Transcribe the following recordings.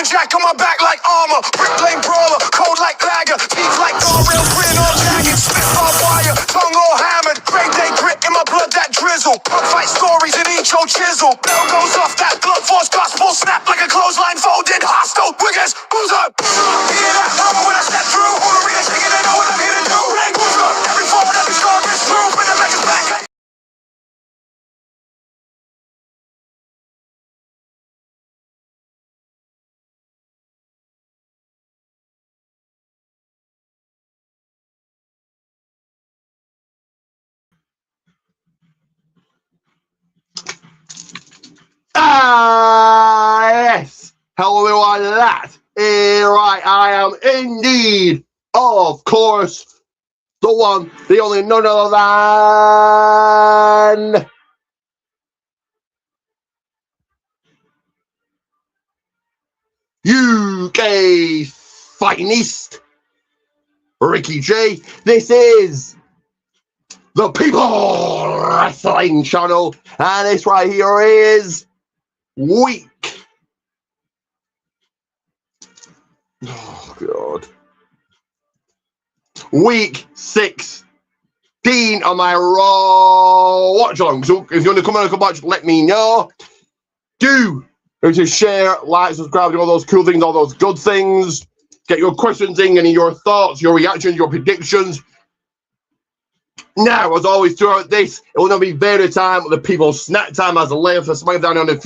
Union Jack on my back like armor. Brick lane brawler, cold like lager. Teeth like guardrail, grin all jagged. Spit barbed wire, tongue all hammered. Great day grit in my blood that drizzle. Pub fight stories in each old chisel. Bell goes off, that blood force gospel. Snap like a clothesline folded. Hostile, wiggers, boozer. Hear that number when I step through. All arena shaking, they know what I'm here to do. Bang, boozer. Every forward, every score gets through. Bring the records back. Yes! Hello everyone, that is right, I am indeed, of course, the one, the only, none other than UK finest, Ricky J. This is the People Wrestling Channel, and this right here is week. Oh God. Week 16 on my Raw watch along. So if you want to come on and watch, let me know. Do to share, like, subscribe, do all those cool things, all those good things. Get your questions in, and your thoughts, your reactions, your predictions. Now, as always, throughout this, it will not be very time. The People's Snack Time as a layer for SmackDown on a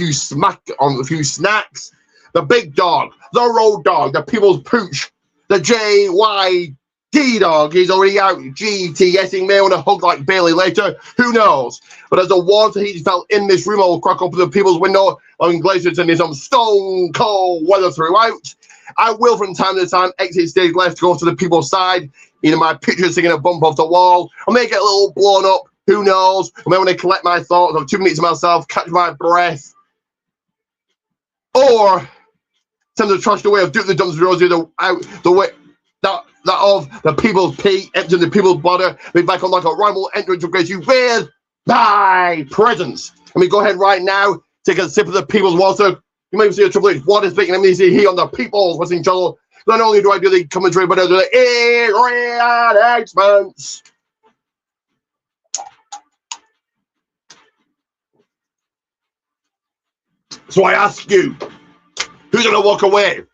few snacks. The Big Dog, the Road Dog, the People's Pooch, the JYD Dog. He's already out. GTS, he may want to hug like Bailey later. Who knows? But as the water heat fell in this room, I will crack open the People's window, allowing glaciers and some stone cold weather throughout. I will, from time to time, exit stage left, go to the People's side. You know, my picture's taking a bump off the wall. I may get a little blown up. Who knows? I may want to collect my thoughts. Have 2 minutes to myself, catch my breath. Or attempt to trash the way of Duke the Dumpster Rosie out the way that of the People's Pee, emptying the People's Bladder, be back on like a rival entrance to grace you with my presence. Let me go ahead right now, take a sip of the People's Water. You may see a Triple H water speaking. Let me see here on the People's Wrestling Channel. Not only do I do the commentary, but I do the announcements. So I ask you, who's going to walk away?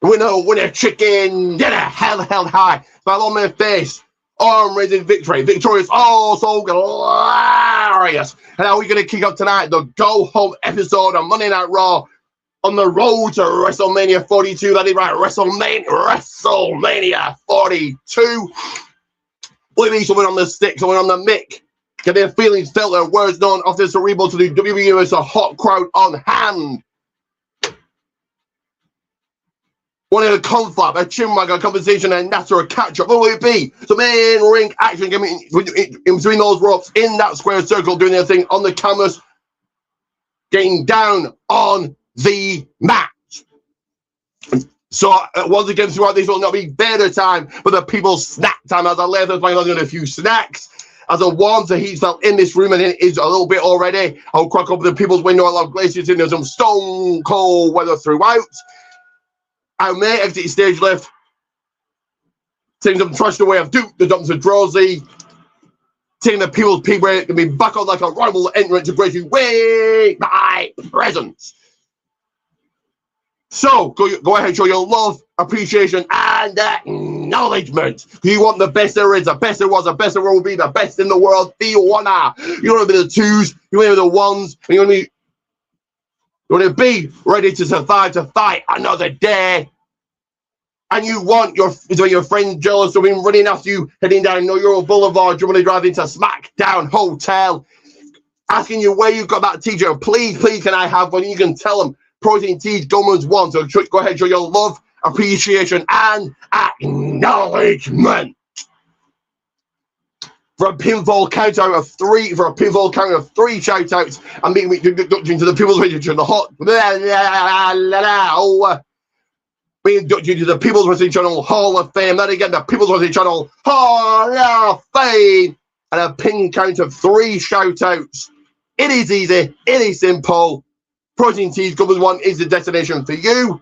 Winner chicken dinner, held high. Smile on my face, arm raising victory. Victorious, oh so glorious. And how are we going to kick off tonight? The go home episode of Monday Night Raw. On the road to WrestleMania 42, that is right, WrestleMania 42. Will be someone on the stick, someone on the mic. Get their feelings felt, their words known, off the cerebral to the WWE as a hot crowd on hand. Wanted a confab, a chinwag, a conversation, a natter, a catch-up. What will it be? Some in-ring action in between those ropes, in that square circle, doing their thing on the cameras, getting down on the match. So once again, throughout this will not be better time, but the People's Snack Time. As I left, I was on a few snacks. As a warm to heat felt in this room, and it is a little bit already. I'll crack open the People's window. I'll have glaciers in there, some stone cold weather throughout. I may exit stage left, taking some trash away of Duke the Dumpster Drozy. Taking the People's Pig, where it can be back on like a rival entrance to grace you with my presence. So, go ahead, show your love, appreciation, and acknowledgement. You want the best there is, the best there was, the best there will be, the best in the world. You want to be the twos, you want to be the ones, and you want to be ready to survive, to fight another day. And you want your friends jealous of him running after you, heading down Euro Boulevard, you want to drive into SmackDown Hotel, asking you where you got that t-shirt. Please, can I have one? You can tell them. Protein Tees Gomans 1. So go ahead, show your love, appreciation, and acknowledgement. For a pinfall count out of 3, shout outs, and being inducted to the People's Wrestling Channel being inducted to the People's Wrestling Channel Hall of Fame. Then again, the People's Wrestling Channel Hall of Fame, and a pin count of 3 shout outs. It is easy, it is simple. Protein Tees Gomans 1 is the destination for you.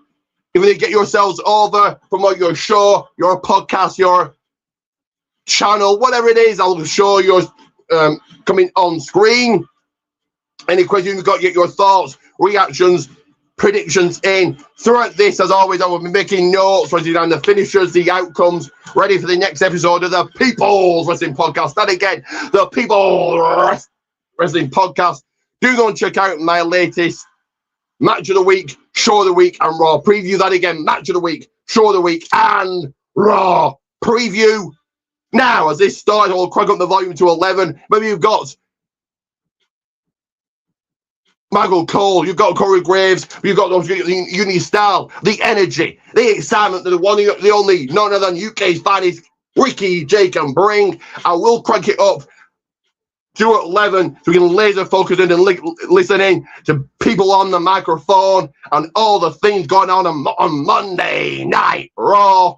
If you get yourselves over, promote your show, your podcast, your channel, whatever it is, I'll show yours coming on screen. Any questions you've got, get your thoughts, reactions, predictions in. Throughout this, as always, I will be making notes, writing down the finishers, the outcomes, ready for the next episode of the People's Wrestling Podcast. That again, the People's Wrestling Podcast. Do go and check out my latest Match of the Week, Show of the Week, and Raw preview. That again, Match of the Week, Show of the Week, and Raw preview. Now, as this starts, I'll crank up the volume to 11. Maybe you've got Michael Cole, you've got Corey Graves, you've got those Unity Style, the energy, the excitement, the one, the only, none other than UK's finest, Ricky J can bring. I will crank it up to 11 so we can laser focus in and listening to people on the microphone and all the things going on Monday Night Raw.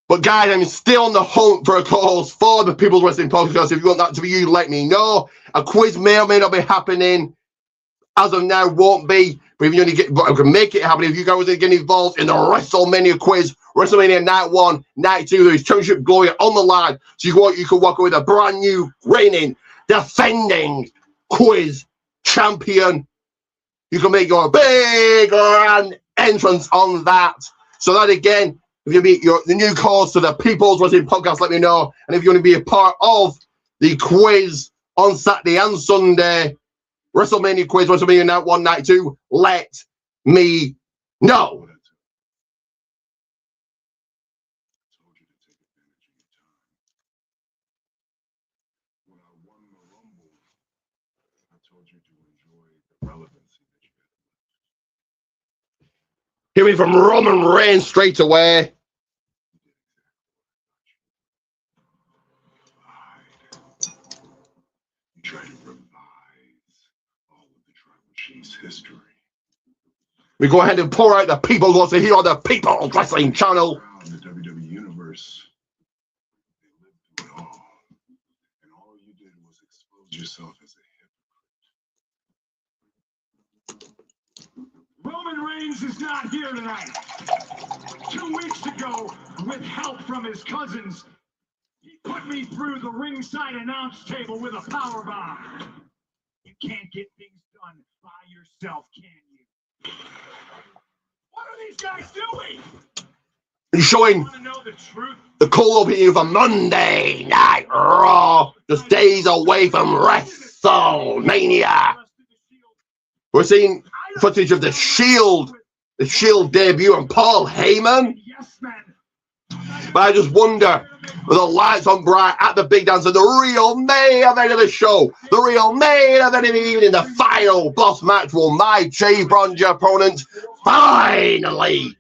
But guys, I'm still on the hunt for a co-host for the People's Wrestling Podcast. If you want that to be you, let me know. A quiz may or may not be happening. As of now, won't be. But if you only get, I can make it happen. If you guys are getting involved in the WrestleMania quiz, WrestleMania Night 1, Night 2, there is championship glory on the line. So you can walk away with a brand new, reigning, defending quiz champion. You can make your big grand entrance on that. So that again, if you be the new cause to the People's Wrestling Podcast, let me know. And if you want to be a part of the quiz on Saturday and Sunday, WrestleMania quiz, WrestleMania Night 1, Night 2, let me know. Hear me from Roman Reigns straight away. You try to revise all of the Tribal Chief's history. We go ahead and pour out the People's Wrestling here on the People's Wrestling channel. The WWE Universe, they lived through it all. And all you did was expose yourself as a hypocrite. Roman Reigns is not here tonight. 2 weeks ago, with help from his cousins, he put me through the ringside announce table with a power bomb. You can't get things done by yourself, can you? What are these guys doing? He's showing Want to know the truth? the cold opening for Monday Night Raw, just days away from WrestleMania. We're seeing footage of the Shield debut and Paul Heyman. Yes, man. But I just wonder, with the lights on bright at the big dance and the real main event of the show, the real main event of the evening, the final boss match, will my Jay Bronze opponent finally,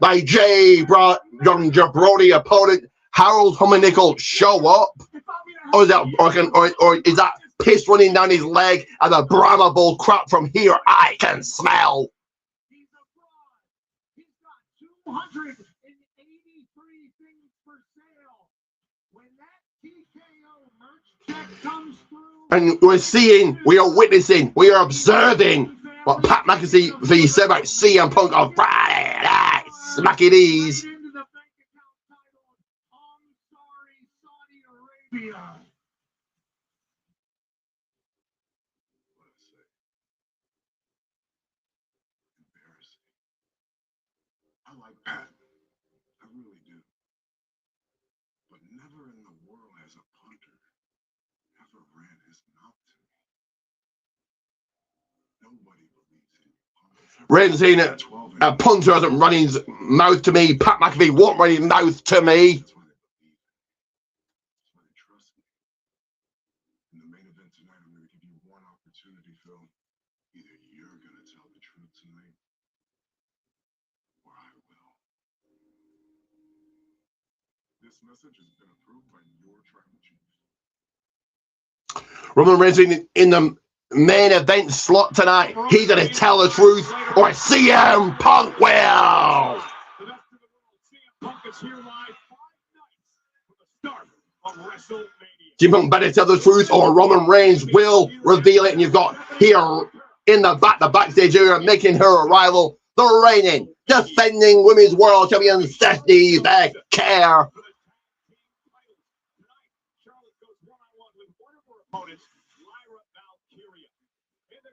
my Jay Bronze Jabroni opponent, Harold Hummernickel, show up? Or is that piss running down his leg and the Brahma Bull crap from here I can smell? He's a fraud. He's got 283 things for sale. When that TKO merch check comes through, And we are witnessing, we are observing what Pat McAfee said about CM Punk on Friday Night Smacky-D's. right into the bank account titled, I'm sorry, Saudi Arabia. What I say. Embarrassing. I like Pat. I really do. But never in the world has a punter ever ran his mouth to me. Nobody believes in you. Reigns saying it. A punter hasn't run his mouth to me. Pat McAfee won't run his mouth to me. That's why they believe in me. That's why they trust me. In the main event tonight, I'm going to give you one opportunity, Phil. Either you're going to tell the truth tonight, or I will. This message has been approved by your tribal chief. Roman Reigns in the main event slot tonight. He's going to tell the truth, or CM Punk will. The rest of the world, CM Punk is here live 5 nights for the start of WrestleMania. CM Punk better tell the truth or Roman Reigns will reveal it. And you've got here in the backstage area, making her arrival, the reigning, defending Women's World Champion Stephanie Becker.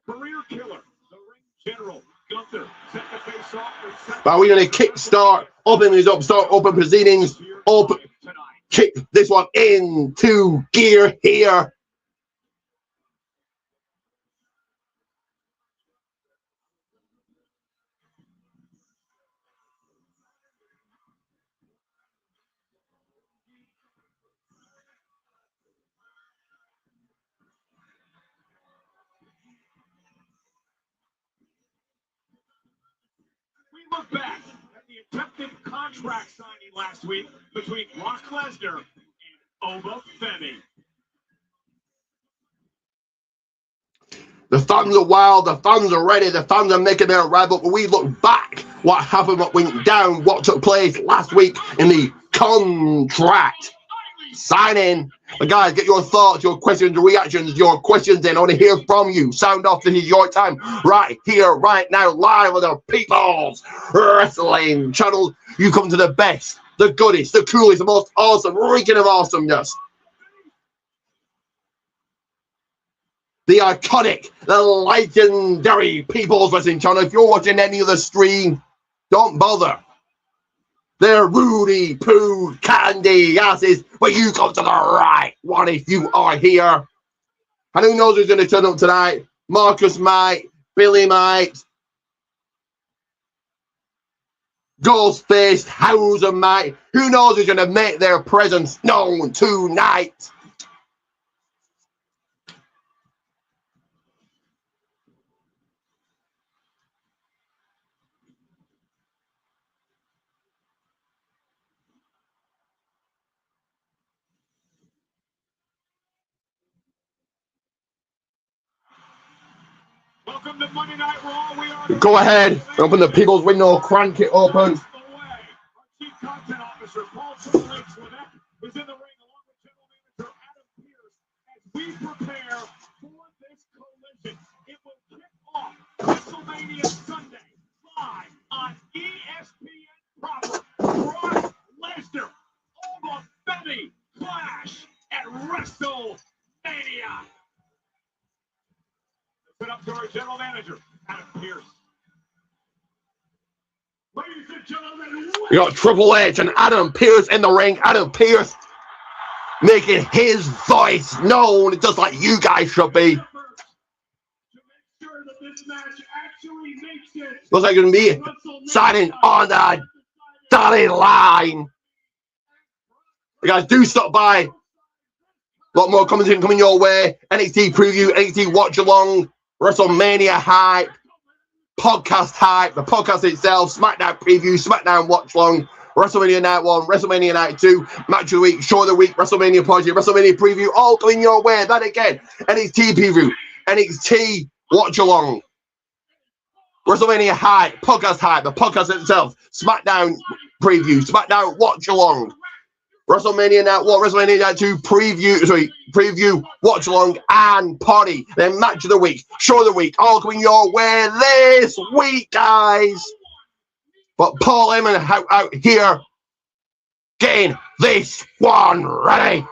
Career killer, the ring general, Gunther, set the face off for But we're going to kickstart, open these up, start open proceedings, open, kick this one into gear here. We look back at the attempted contract signing last week between Brock Lesnar and Oba Femi. The fans are wild, the fans are ready, the fans are making their arrival. But we look back, what happened, what went down, what took place last week in the contract signing. But guys, get your thoughts, your questions, reactions, your questions in. I want to hear from you. Sound off, this is your time right here, right now, live on the People's Wrestling channel. You come to the best, the goodest, the coolest, the most awesome, reeking of awesomeness. The iconic, the legendary People's Wrestling channel. If you're watching any of the stream, don't bother. They're Rudy Poo Candy asses, but you come to the right one if you are here. And who knows who's going to turn up tonight? Marcus might, Billy might, Ghostface, Hauser might. Who knows who's going to make their presence known tonight? Welcome to Monday Night Raw. We are Go ahead, open the People's window, crank it open. Our Chief Content Officer, Paul Triple H Levesque, is in the ring along with General Manager Adam Pearce as we prepare for this collision. It will kick off WrestleMania Sunday live on ESPN proper. Brock Lesnar, Oba Femi clash at WrestleMania. Put up to our General Manager, Adam Pearce. Ladies and gentlemen, We got Triple H and Adam Pearce in the ring. Adam Pearce making his voice known, just like you guys should be. Looks like you're going to be signing on the dotted line. You guys do stop by. A lot more commenting coming your way. NXT preview, NXT watch along, WrestleMania hype, podcast hype, the podcast itself, SmackDown preview, SmackDown watch long, WrestleMania Night 1, WrestleMania Night 2, Match of the Week, Show of the Week, WrestleMania Project, WrestleMania preview, all coming your way. Then again, NXT preview, NXT watch along, WrestleMania hype, the podcast itself, SmackDown preview, SmackDown watch along, WrestleMania Night 1, WrestleMania Night 2, preview, watch along, and party. Then Match of the Week, Show of the Week, all coming your way this week, guys. But Paul Heyman out here getting this one ready.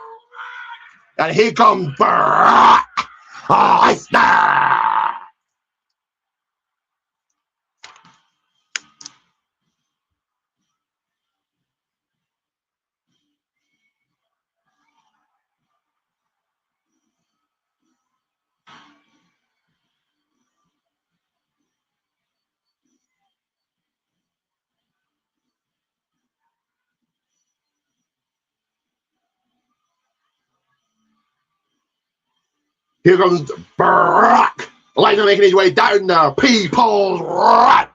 And here comes Brock Lesnar. Here comes Brock Lesnar making his way down the People's Ramp.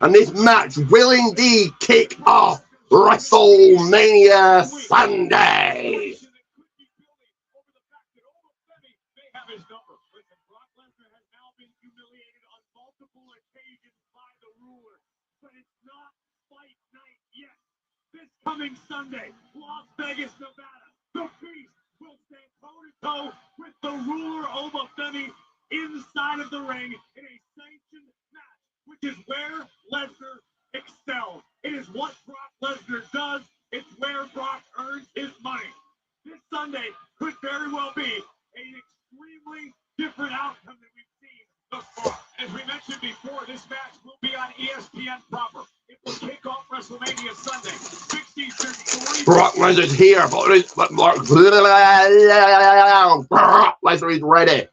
And this match will indeed kick off WrestleMania Sunday. Coming Sunday, Las Vegas, Nevada, the Beast will stand toe-to-toe with the ruler Obafemi inside of the ring in a sanctioned match, which is where Lesnar excels. It is what Brock Lesnar does. It's where Brock earns his money. This Sunday could very well be an extremely different outcome than we've seen thus far. As we mentioned before, this match will be on ESPN proper. It will kick off WrestleMania Sunday. 63. Brock Lesnar's here, but Lesnar is ready.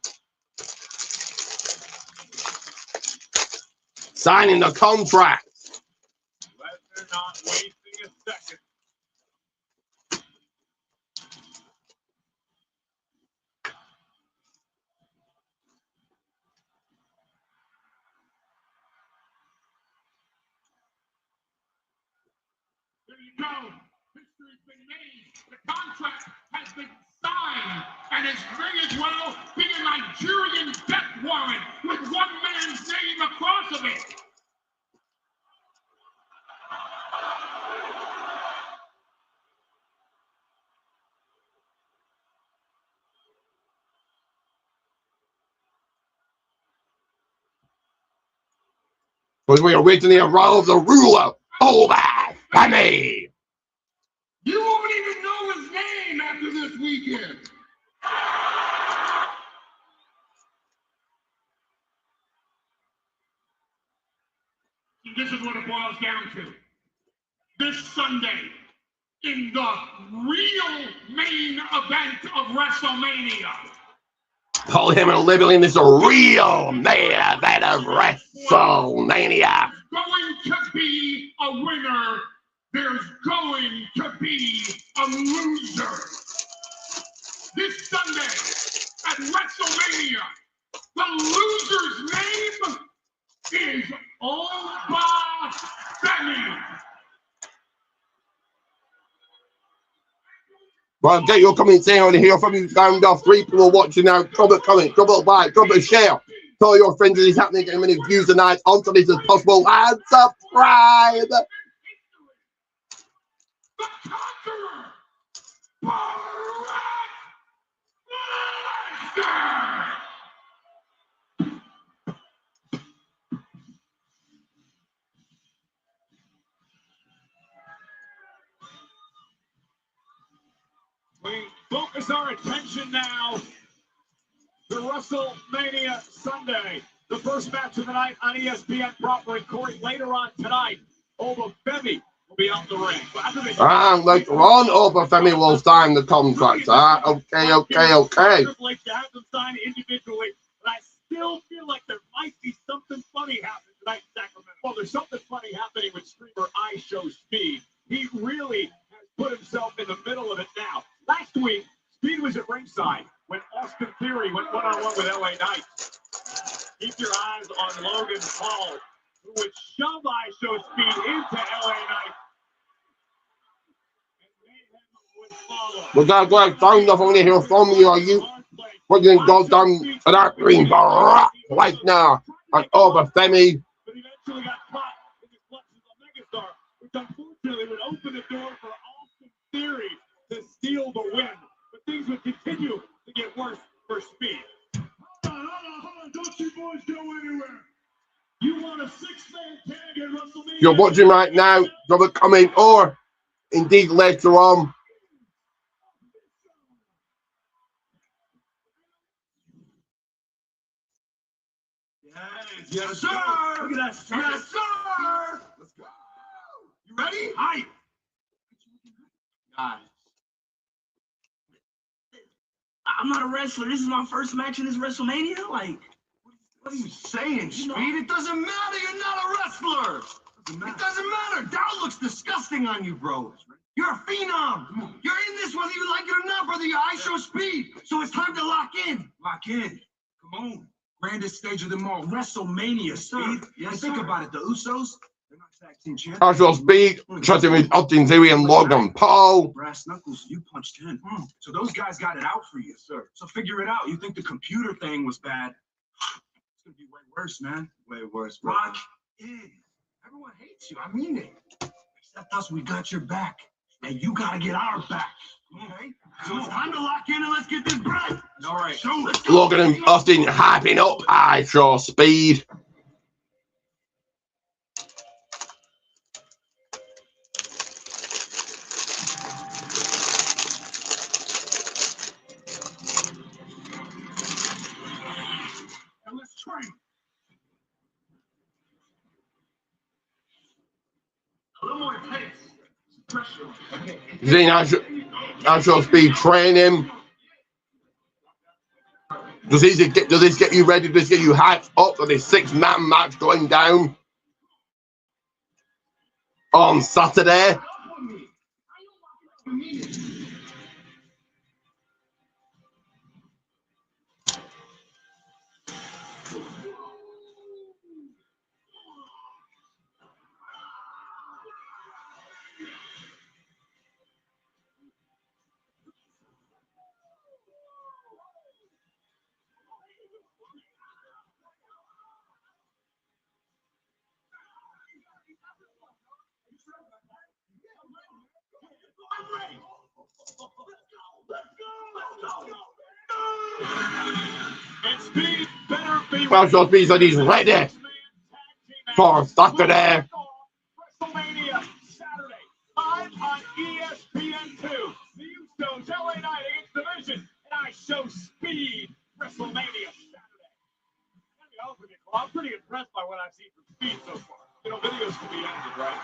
Signing the contract. Lesnar not wasting a second. There you go. History's been made. The contract has been signed, and it may as well be a Nigerian death warrant with one man's name across of it. Because we originally arrived the ruler Obafemi. You won't even know his name after this weekend. This is what it boils down to. This Sunday, in the real main event of WrestleMania, Paul Heyman labeling this a real main event of WrestleMania. there's going to be a winner. There's going to be a loser. This Sunday at WrestleMania, the loser's name is Obafemi. Well, get your comments in. I want to hear from you. Sound off. 3 people watching now. Drop a comment, drop a like, drop a share. Tell your friends what is happening. Get as many views tonight onto this as possible. And subscribe. The conqueror, Brock Lesnar. We focus our attention now to WrestleMania Sunday, the first match of the night on ESPN proper. And Corey, later on tonight, Obafemi will be out the ring. And later on, Obafemi will sign the contract. Okay. Like to have them sign individually, but I still feel like there might be something funny happening tonight in Sacramento. Well, there's something funny happening with streamer I Show Speed. He really has put himself in the middle of it now. Last week, Speed was at ringside when Austin Theory went one-on-one with LA Knight. Keep your eyes on Logan Paul, who would shove I Show Speed into LA Knight. We gotta go ahead, sound off. I want to hear from you. Are you what you think goes down to that ring right now? And Obafemi. But eventually got caught in the clutches of Megastar, which unfortunately would open the door for Austin Theory to steal the win. But things would continue to get worse for Speed. Hold on. Don't you boys go anywhere. You want a 6-man tag at WrestleMania? If you're watching right now, drop a comment or indeed later on. Yes, sir. Look at that. Yes, sir. Let's go. You ready? Hi. I'm not a wrestler. This is my first match in this WrestleMania. Like, What are you saying, Speed? It doesn't matter. You're not a wrestler. It doesn't matter. That looks disgusting on you, bro. You're a phenom. You're in this whether you like it or not, brother. Your eyes show Speed. So it's time to lock in. Lock in. Come on. Grandest stage of them all. WrestleMania, Speed. Yes, Think sir. about it. The Usos, they're not tag team champions. I Shall Speed, trusting with Austin Theory and Logan Paul. Brass knuckles, you punched in. So those guys got it out for you, sir. So figure it out. You think the computer thing was bad? It's gonna be way worse, man. Way worse, Lock in. Everyone hates you. I mean it. Except us, we got your back. And you gotta get our back. Okay? So it's time to lock in and let's get this bread. All right. So let's go. Logan and Austin hyping up Hydro Speed. And let's train. A little more pace. Pressure. Okay. Seeing Hydro Speed training. Does this get you ready? Does this get you hyped up for this 6-man match going down on Saturday? Hydro Speed said he's ready for Saturday. WrestleMania Saturday, live on ESPN2. The Usos LA Knight against the Vision, and I show Speed WrestleMania Saturday. Let me honest with you, Cole, I'm pretty impressed by what I've seen from Speed so far. You know, videos can be edited, right?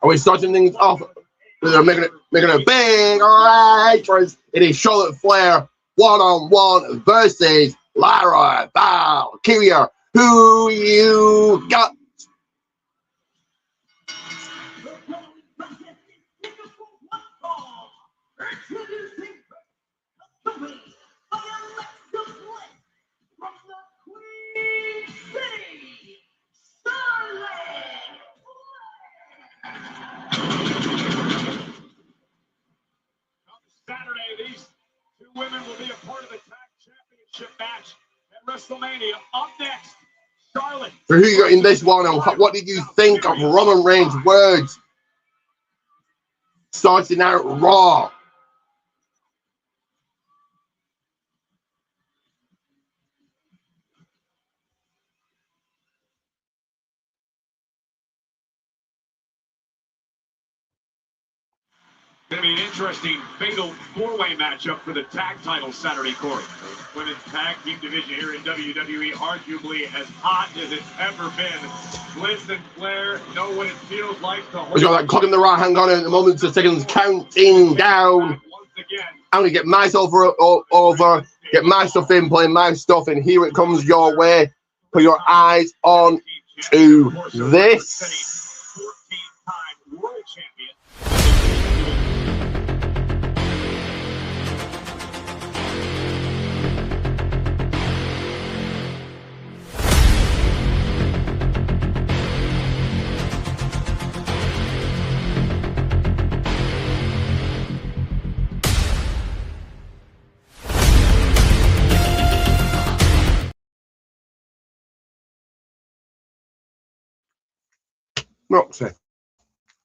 Are we starting things off? They're making a big entrance. It is Charlotte Flair one-on-one versus Lyra Valkyria. Who you got? Saturday, these two women will be a part of the tag championship match at WrestleMania. Up next, Charlotte. So who you got in this one, and what did you think of Roman Reigns' words starting out Raw? Going to be an interesting fatal four-way matchup for the tag title Saturday, Corey. Women's tag team division here in WWE, arguably as hot as it's ever been. Bliss and Flair know what it feels like to hold. We got that clock in the right hand on it at the moment, the seconds counting down. I'm gonna get myself over, get my stuff in, playing my stuff, and here it comes your way. Put your eyes on to this. 14-time world champion. Roxy.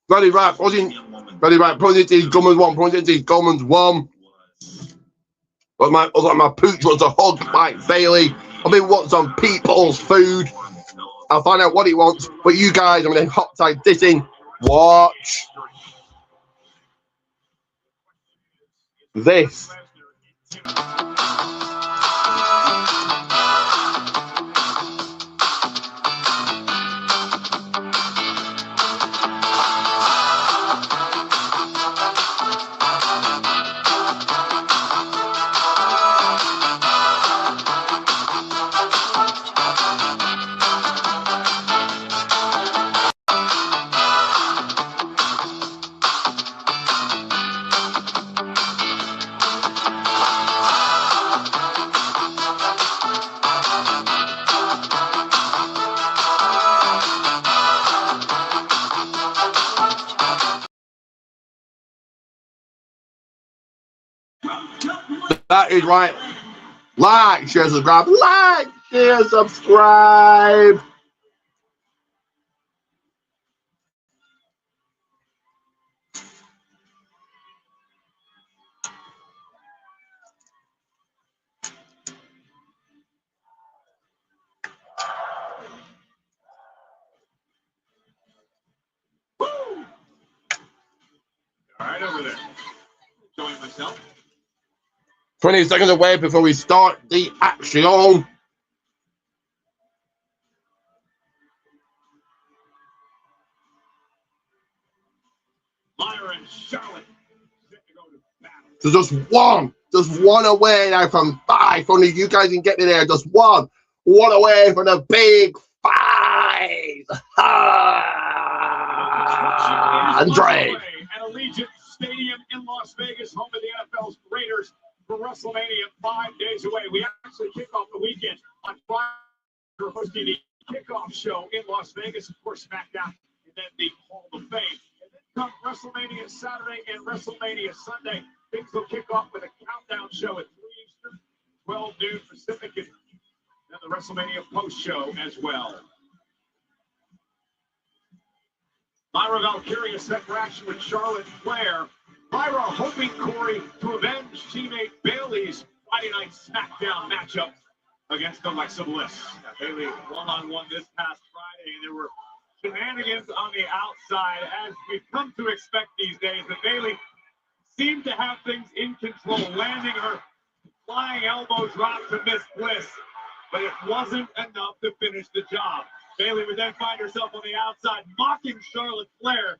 Ready, right, ready, right, pointing to his Gummans one. But my pooch wants a hug like Bailey. I've been wants on people's food. I'll find out what he wants. But you guys, I'm going to hot tag this in. Watch this. That is right. Like, share, subscribe. Like, share, subscribe. over there? Enjoying myself. 20 seconds away before we start the action. Lyra and Charlotte set to go to battle. So just one away now from 5. Only you guys can get me there. Just one away from the big 5. Andre. At Allegiant Stadium in Las Vegas, home of the NFL's Raiders, for WrestleMania 5 days away. We actually kick off the weekend on Friday. We're hosting the kickoff show in Las Vegas, of course, SmackDown, and then the Hall of Fame. And then come WrestleMania Saturday and WrestleMania Sunday. Things will kick off with a countdown show at 3 Eastern, 12 noon Pacific, and then the WrestleMania post show as well. Lyra Valkyria set for action with Charlotte Flair. Lyra hoping, Corey, to avenge teammate Bayley's Friday night SmackDown matchup against Alexa Bliss. Bayley one-on-one this past Friday, and there were shenanigans on the outside, as we've come to expect these days. But Bayley seemed to have things in control, landing her flying elbow drop to Miss Bliss, but it wasn't enough to finish the job. Bayley would then find herself on the outside, mocking Charlotte Flair,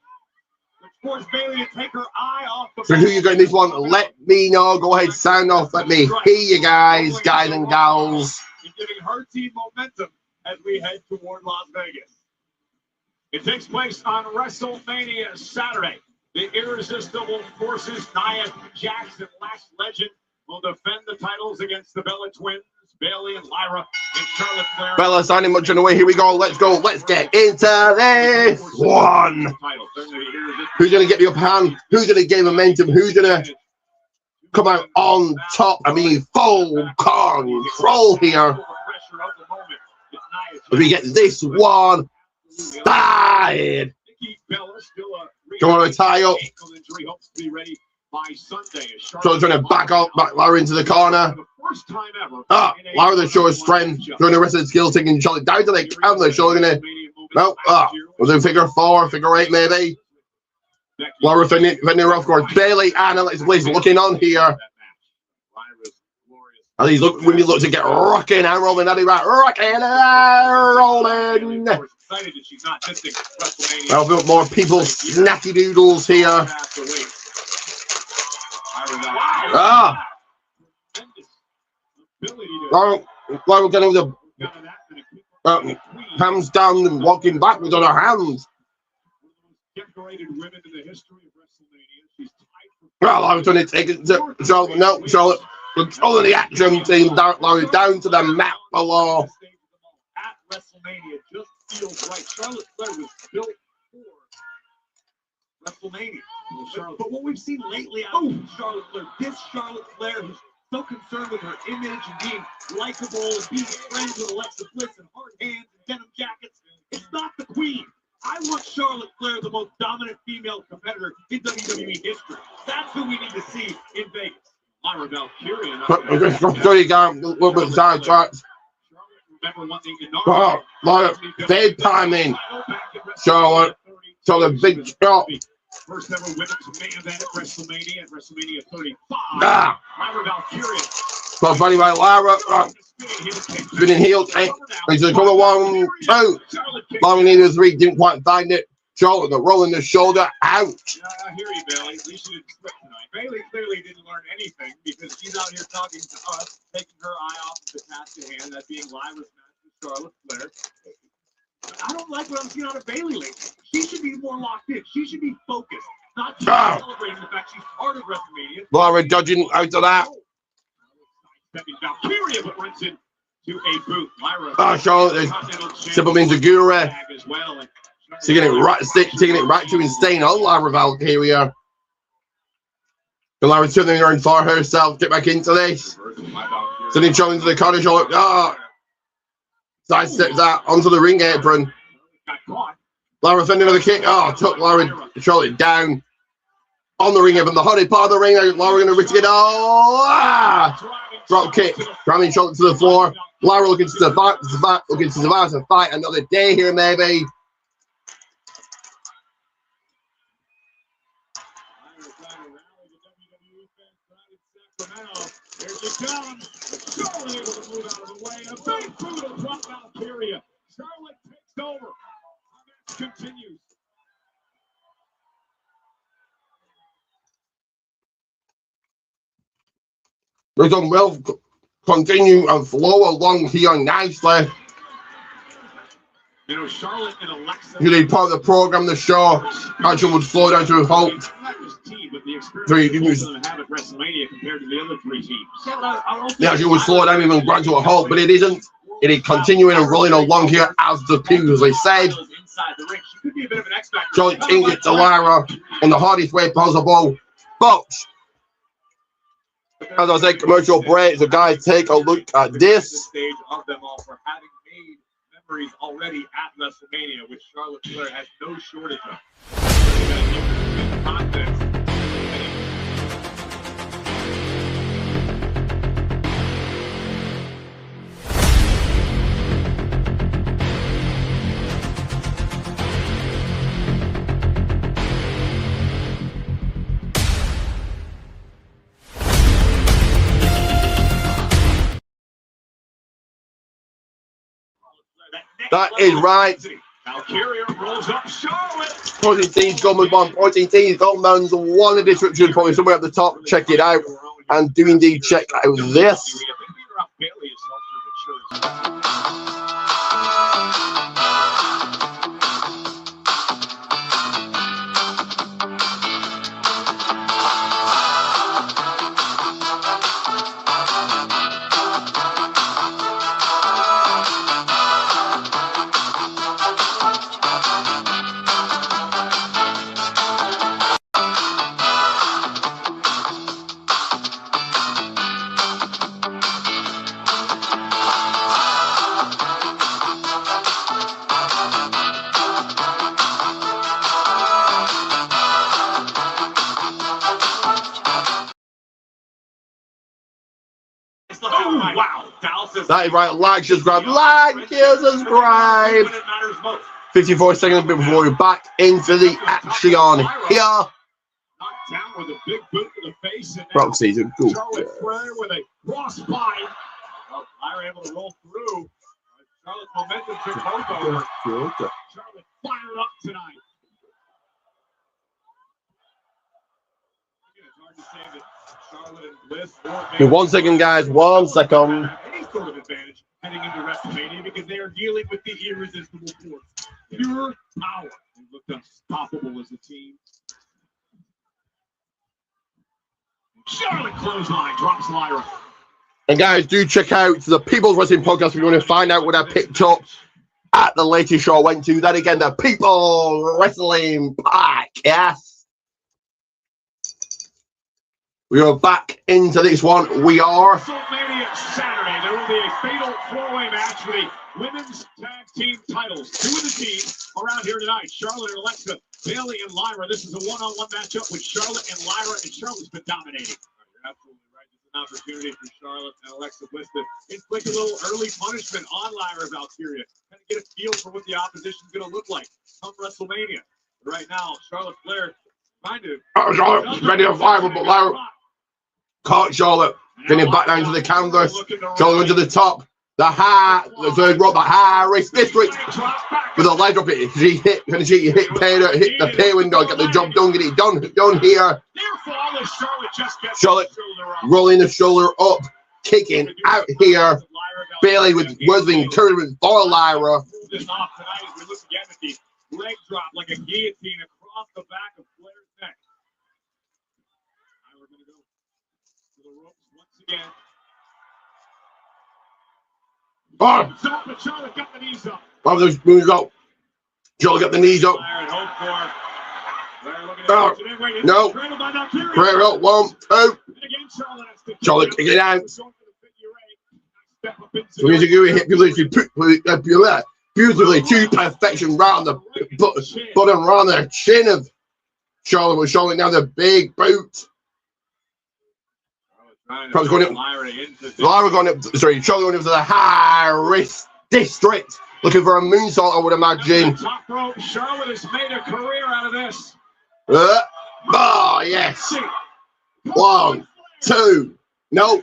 which forced Bayley to take her eye off the So who you got in this one? Let me know. Go ahead, sound off. Let me hear you guys and gals. And giving her team momentum as we head toward Las Vegas. It takes place on WrestleMania Saturday. The irresistible forces, Nia Jax and Lash Legend, will defend the titles against the Bella Twins, Bayley and Lyra, and Charlotte Flair. Fellas, I ain't much in the way. Here we go. Let's go. Let's get into this one. Who's going to get the upper hand? Who's going to gain momentum? Who's going to come out on top? I mean, full control here. If we get this one started. Come on, tie up. So trying to back Lyra into the corner. Lyra the show of strength, showing the rest of the skills, taking Charlotte down to the camera, showing it. Well, was it figure 4, figure 8 maybe? Lyra fending her off course. Bayley and Alexa Bliss looking on here. And he's when you look to get rocking and rolling, that right, rocking and rolling. I'll build more people, snacky doodles here. Lyra getting the hands down and walking backwards on her hands. Well, I was going to take it to Charlotte. No, Charlotte controlling the action team. Lyra down to the mat below. At WrestleMania just feels right. Charlotte Flair was built for WrestleMania. But what we've seen lately out of Charlotte Flair, this Charlotte Flair who's so concerned with her image and being likable and being friends with Alexa Bliss and hard hands and denim jackets, it's not the queen. I want Charlotte Flair, the most dominant female competitor in WWE history. That's who we need to see in Vegas. Lyra Valkyria. Little bit sidetracked. Lyra, big timing. Charlotte, big shot. First ever women's main event at WrestleMania 35. Lyra Valkyria. Cross body by Lyra. Spinning heel. He's going to come 1, 2. Lyra needed 3. Didn't quite find it. Charlotte rolling the shoulder out. Yeah, I hear you, Bayley. At least you didn't quit tonight. Bayley clearly didn't learn anything because she's out here talking to us, taking her eye off of the task at hand, that being Lyra's match with Charlotte Flair. I don't like what I'm seeing out of Bayley lately. She should be more locked in. She should be focused, not just celebrating the fact she's part of WrestleMania. Lyra dodging out of that. Valkyria, but runs into a boot. Lyra. Charlotte, Simple means a guru. Taking it right to and staying on Lyra Valkyria. And Lyra turning around for herself. Get back into this. Sending Charlotte into the corner. Charlotte. Sidesteps that onto the ring apron. Lyra fending another kick. Took Charlotte down on the ring apron. The hottest part of the ring. Lyra going to risk it. Drop kick. Driving Charlotte to the floor. Lyra looking to survive to fight another day here, maybe. Charlotte able to move out of the way. A big boot will drop Valkyria. Charlotte takes over. Our match continues. We're going well, continue and flow along here nicely. You know, Charlotte and Alexa. Usually part of the program, the show actually would slow down to a halt. Three teams. Have at Wrestlemania compared to the other three teams. They actually would slow down even grind to a halt, but it isn't. It is continuing and rolling along here as the previously said. Charlotte takes it to Lyra in the hardest way possible. But as I said, commercial break, so guys, take a look at this. Stage of them all for having made memories already at Wrestlemania, which Charlotte Flair has no shortage of. Confidence. That is right. Valkyria rolls up Charlotte. 14 Goldman 1, 14 Goldman's one in the description, probably somewhere at the top. Check it out. And do indeed check out this. Oh, wow. That is right. Like, subscribe. Like, share, subscribe. 54 seconds before we're back into the action here. Knocked down with a big boot to the face. Roxy's a good Charlotte Flair with a crossbody. Well, Lyra able to roll through. Charlotte's momentum took both over. Charlotte fired up tonight. It's hard to say that Charlotte and Bliss Give 1 second, guys. 1 second. any sort of advantage heading into WrestleMania because they are dealing with the irresistible force. Pure power. They looked unstoppable as a team. Charlotte clothesline drops Lyra. And guys, do check out the People's Wrestling Podcast if you want to find out what I picked up at the latest show I went to. That again, the People Wrestling Podcast. We are back into this one. We are. WrestleMania Saturday. There will be a fatal four-way match for the women's tag team titles. Two of the teams around here tonight. Charlotte and Alexa, Bayley and Lyra. This is a one-on-one matchup with Charlotte and Lyra, and Charlotte's been dominating. You're absolutely right. This is an opportunity for Charlotte and Alexa Bliss to inflict a little early punishment on Lyra Valkyria. Kind of get a feel for what the opposition is going to look like come WrestleMania. But right now, Charlotte Flair trying to... Charlotte's ready to fire, but Lyra caught Charlotte. Getting back down to the canvas. Charlotte into the top. The high, the third rope, the high risk district with a leg drop. She hit the pay window, get the job done, get it done here. Charlotte rolling the shoulder up, kicking out here. Bayley with words of encouragement for Lyra. This off tonight as we look again at the leg drop like a guillotine across the back of Flair's neck. Now we're going to go to the ropes once again. Oh, Charlotte got the knees up. oh, those moves up. Charlotte got the knees up. Oh, no. Prayer up, 1, 2. Charlotte kicking out. Beautifully to perfection right on the bottom, right on the chin of Charlotte. Was Charlotte now the big boot. Perhaps going up. Lyra going up. Sorry, Charlotte going up to the high risk district, looking for a moonsault, I would imagine. Top rope. Charlotte has made a career out of this. Oh yes. 1, 2. No.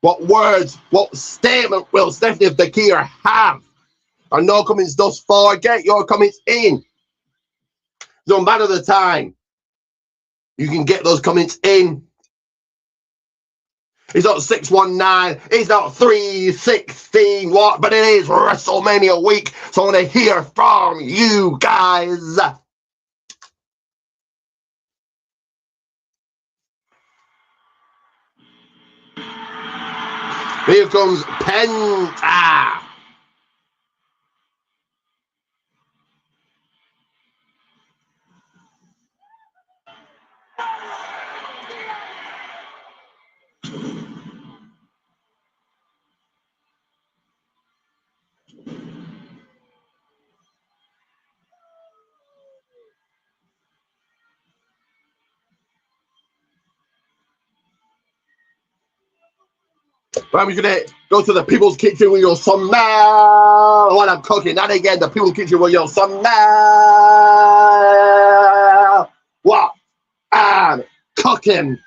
What words, what statement will Stephanie Bakir have? And no comments thus far. Get your comments in. No matter the time, you can get those comments in. It's not 619, it's not 316, what? But it is WrestleMania week, so I want to hear from you guys. Here comes Penta. I'm gonna go to the People's Kitchen with your smell while I'm cooking. Not again, the People's Kitchen with your smell. What I'm cooking.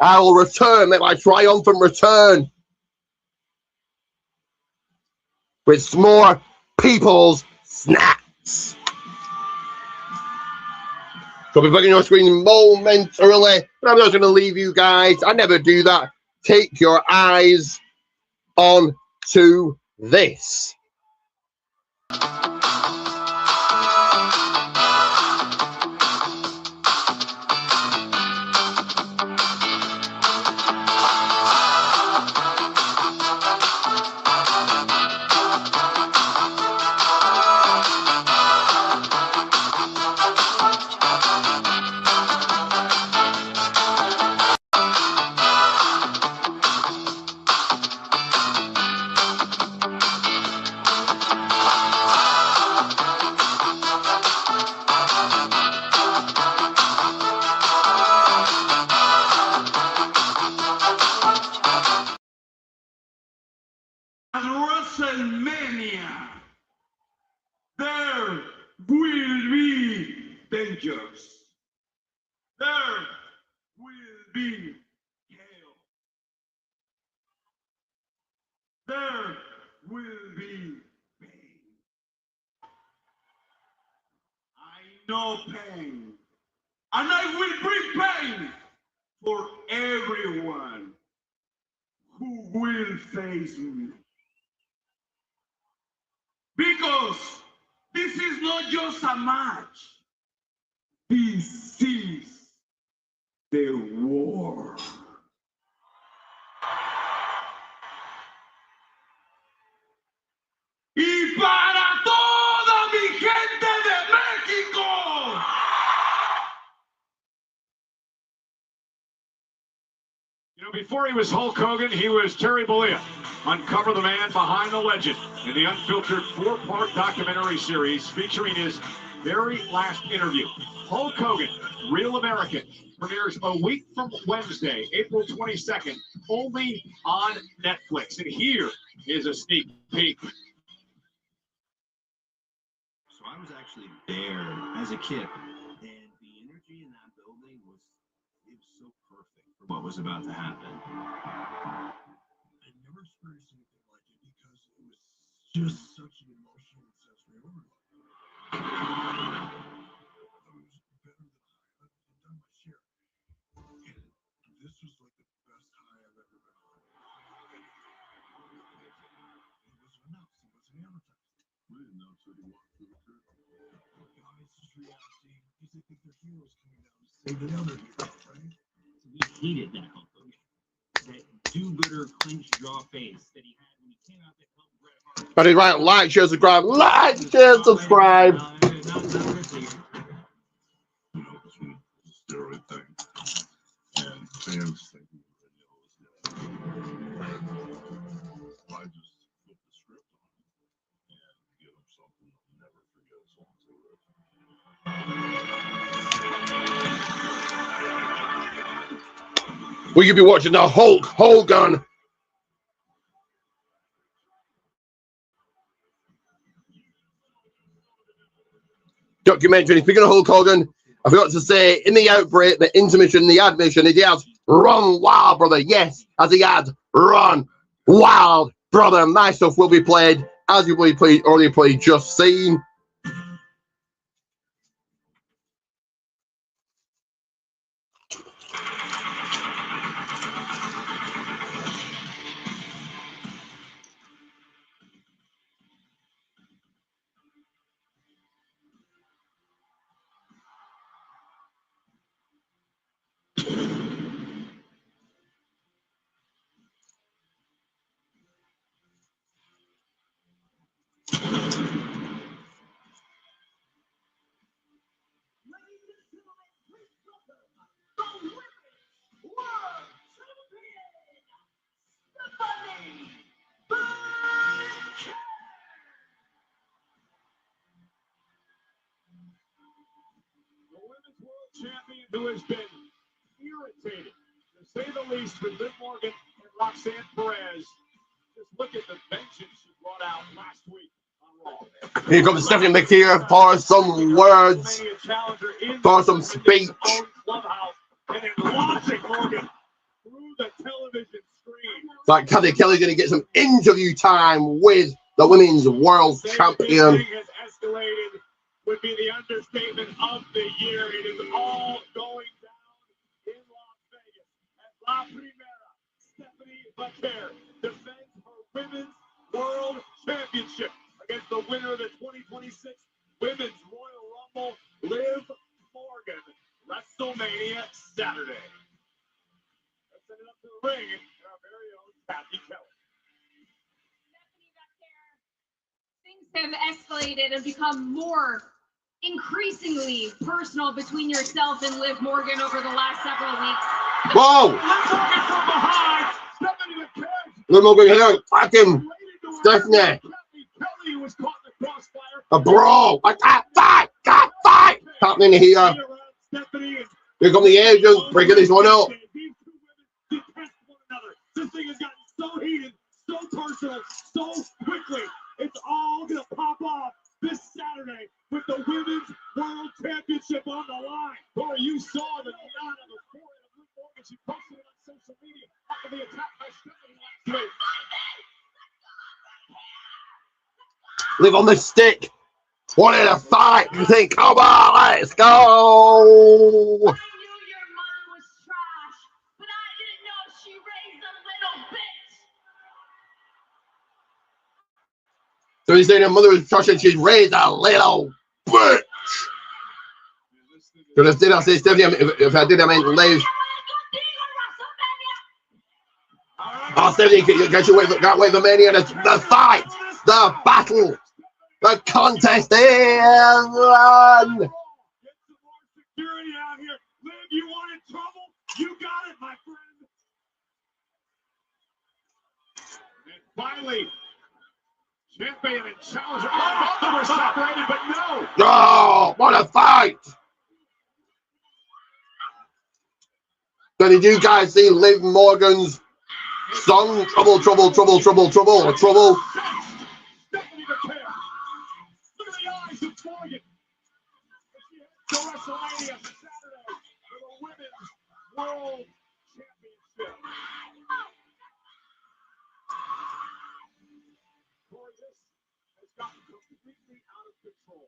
I will return, make my triumphant return with some more People's Snacks. So I'll be putting your screen momentarily, but I'm just going to leave you guys. I never do that. Take your eyes on to this. Wrestlemania, there will be dangers. There will be chaos. There will be pain. I know pain, and I will bring pain for everyone who will face me. Because this is not just a match. This is the war. Y para toda mi gente de México. You know, before he was Hulk Hogan, he was Terry Bollea. Uncover the man behind the legend in the unfiltered 4-part documentary series featuring his very last interview. Hulk Hogan, Real American, premieres a week from Wednesday, April 22nd, only on Netflix. And here is a sneak peek. So I was actually there as a kid, and the energy in that building was so perfect for what was about to happen. Never experienced anything like it because it was just such an emotional and sensory overload. It was better than I've done my share. And this was like the best high I've ever been on. It wasn't announced, it wasn't advertised. We didn't know until you walked through the curtain. The audience is reacting because they think their hero's coming down to save the other hero, right? So we hated that Hulk Hogan. That do-gooder clinch jaw face that he had when he came out that helped Bret Hart. That is right. Like, share, subscribe. Like, share, subscribe. Not wrestling. You know, it's a steroid thing. And fans think we already know it's dead. I just flip the script on it and give them something they'll never forget as long as they live. We could be watching the Hulk Hogan documentary. Speaking of Hulk Hogan, I forgot to say in the outbreak, the intermission, the admission, he has Run wild, brother. Yes, as he adds, run wild, brother. My stuff will be played as you already played Just Seen. The Women's World Champion who has been irritated, to say the least, with Liv Morgan and Roxanne Perez. Just look at the vengeance she brought out last week on Raw. Here comes Stephanie McTeer for some words, for some speech. And then launching Morgan through the television screen. Like Kathy Kelly's going to get some interview time with the Women's World Champion. Has escalated would be the understatement of the year. It is all going down in Las Vegas as La Primera, Stephanie McTeer, defends her Women's World Championship against the winner of the 2026 Women's Royal Rumble, Liv Morgan, WrestleMania Saturday. Let's send it up to the ring and our very own Kathy Kelly. Things have escalated and become more increasingly personal between yourself and Liv Morgan over the last several weeks. Whoa! Liv Morgan from behind. Stephanie McTeer. Liv Morgan here, fucking Stephanie. Kelly was caught in the crossfire. A brawl. I can't fight. Happening here. Here come the agents, breaking this one up. These two women detest one another. This thing has gotten so heated, so personal, so quickly. It's all gonna pop off this Saturday with the Women's World Championship on the line. Corey, you saw the knot of the forehead of Liv Morgan. She posted it on social media after the attack by Stephanie last week. Live on the stick. Wanted to fight. You think, come on, let's go. I knew your mother was trash, but I didn't know she raised a little bitch. So he's saying her mother was trash and she's raised a little bitch. Because did I say Stephanie? If I did, I meant Liv. Oh, Stephanie, can't you wait the mania, the fight, the battle, the contest is on. Get some more security out here. Liv, you wanted trouble? You got it, my friend. And finally, champion and challenger. Oh, both were separated, but no. Oh, what a fight! So did you guys see Liv Morgan's song, Trouble, Trouble, Trouble, Trouble, Trouble, Trouble? Stephanie McTeer. Look at the eyes of Morgan. To WrestleMania Saturday for the Women's World Championship. Corey, this has gotten completely out of control.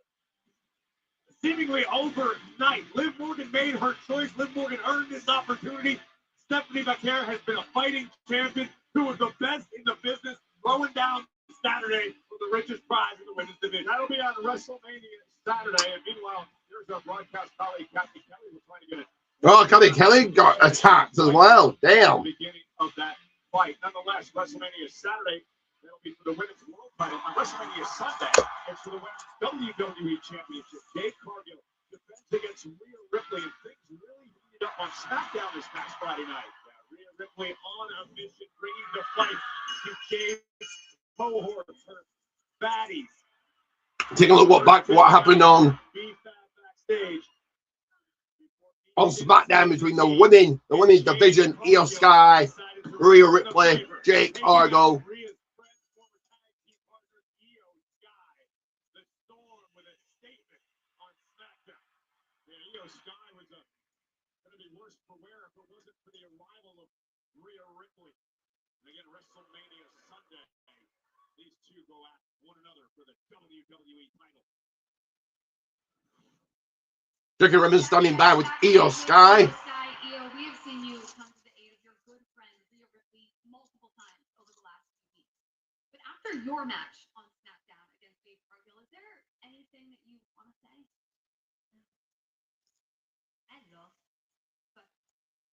Seemingly overnight, Liv Morgan made her choice. Liv Morgan earned this opportunity. Stephanie McTeer has been a fighting champion who was the best in the business, throwing down Saturday for the richest prize in the women's division. That'll be on WrestleMania Saturday. And meanwhile, here's our broadcast colleague, Kathy Kelly. We're trying to get it. Oh, Kathy Kelly got attacked as well. Damn. Beginning of that fight. Nonetheless, WrestleMania Saturday, that'll be for the women's world title. On WrestleMania Sunday, it's for the women's WWE Championship. Jade Cargill defends against Rhea Ripley, and things really heated up on SmackDown this past Friday night. Rhea Ripley on a mission, bringing the fight to Jade's cohorts, her baddies. Take a look what happened on Backstage. SmackDown between the women's division, Io Sky, Rhea Ripley, Jake Cargill. WrestleMania Sunday. These two go at one another for the WWE title. Chicken Ribbon standing by with Io Sky. Io, we have seen you come to the aid of your good friend Rhea Ripley multiple times over the last few weeks. But after your match on SmackDown against Jade Cargill, is there anything that you want to say? I lost, but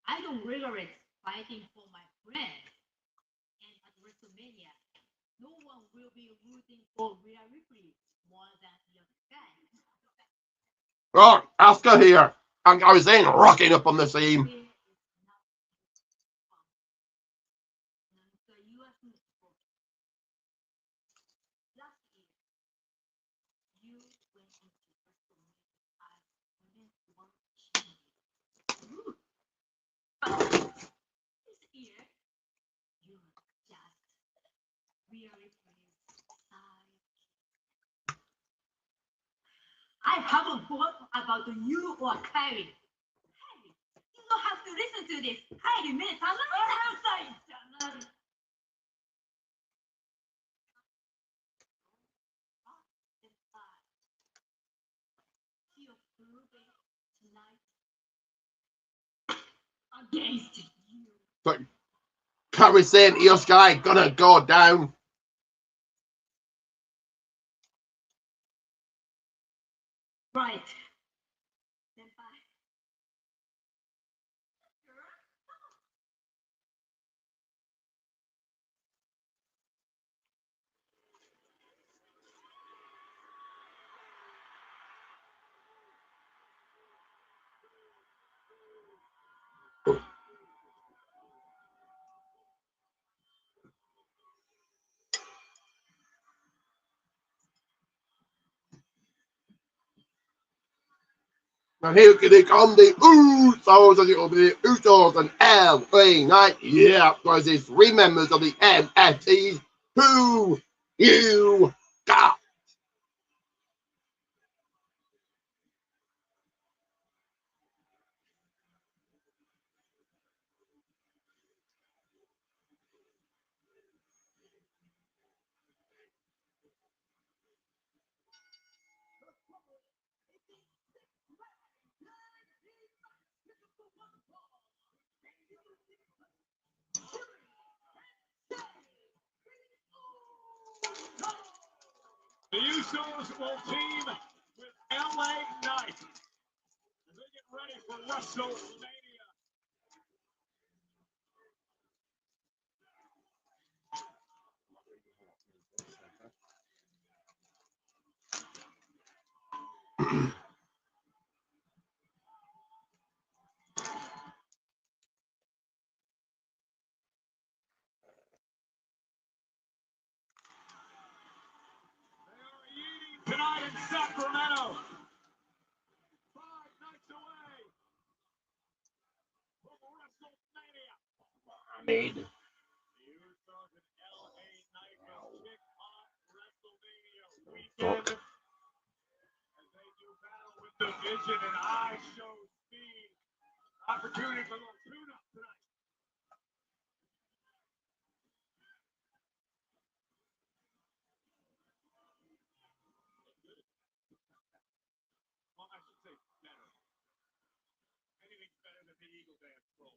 I don't regret fighting for my friend. And at WrestleMania, no one will be rooting for Rhea Ripley more than the other guy. Oh, Asuka here. And I was saying, rocking up on the scene. I haven't thought about you or Kylie. Kylie, you don't have to listen to this. Kylie, man, outside. Against you. But Carrie saying Io Sky gonna go down. Right. And here they come, the Usos, and it'll be Usos and LA Knight. Yeah, guys, it's 3 members of the MFTs. Who you got? The Usos will team with LA Knight as they get ready for WrestleMania. Tonight in Sacramento, 5 nights away from WrestleMania. Need. The Usos and LA Knight will kick off WrestleMania weekend as they do battle with the Vision and I show speed. Opportunity for a little tune-up tonight. Well, I should say better. Anything's better than the Eagle Dance roll.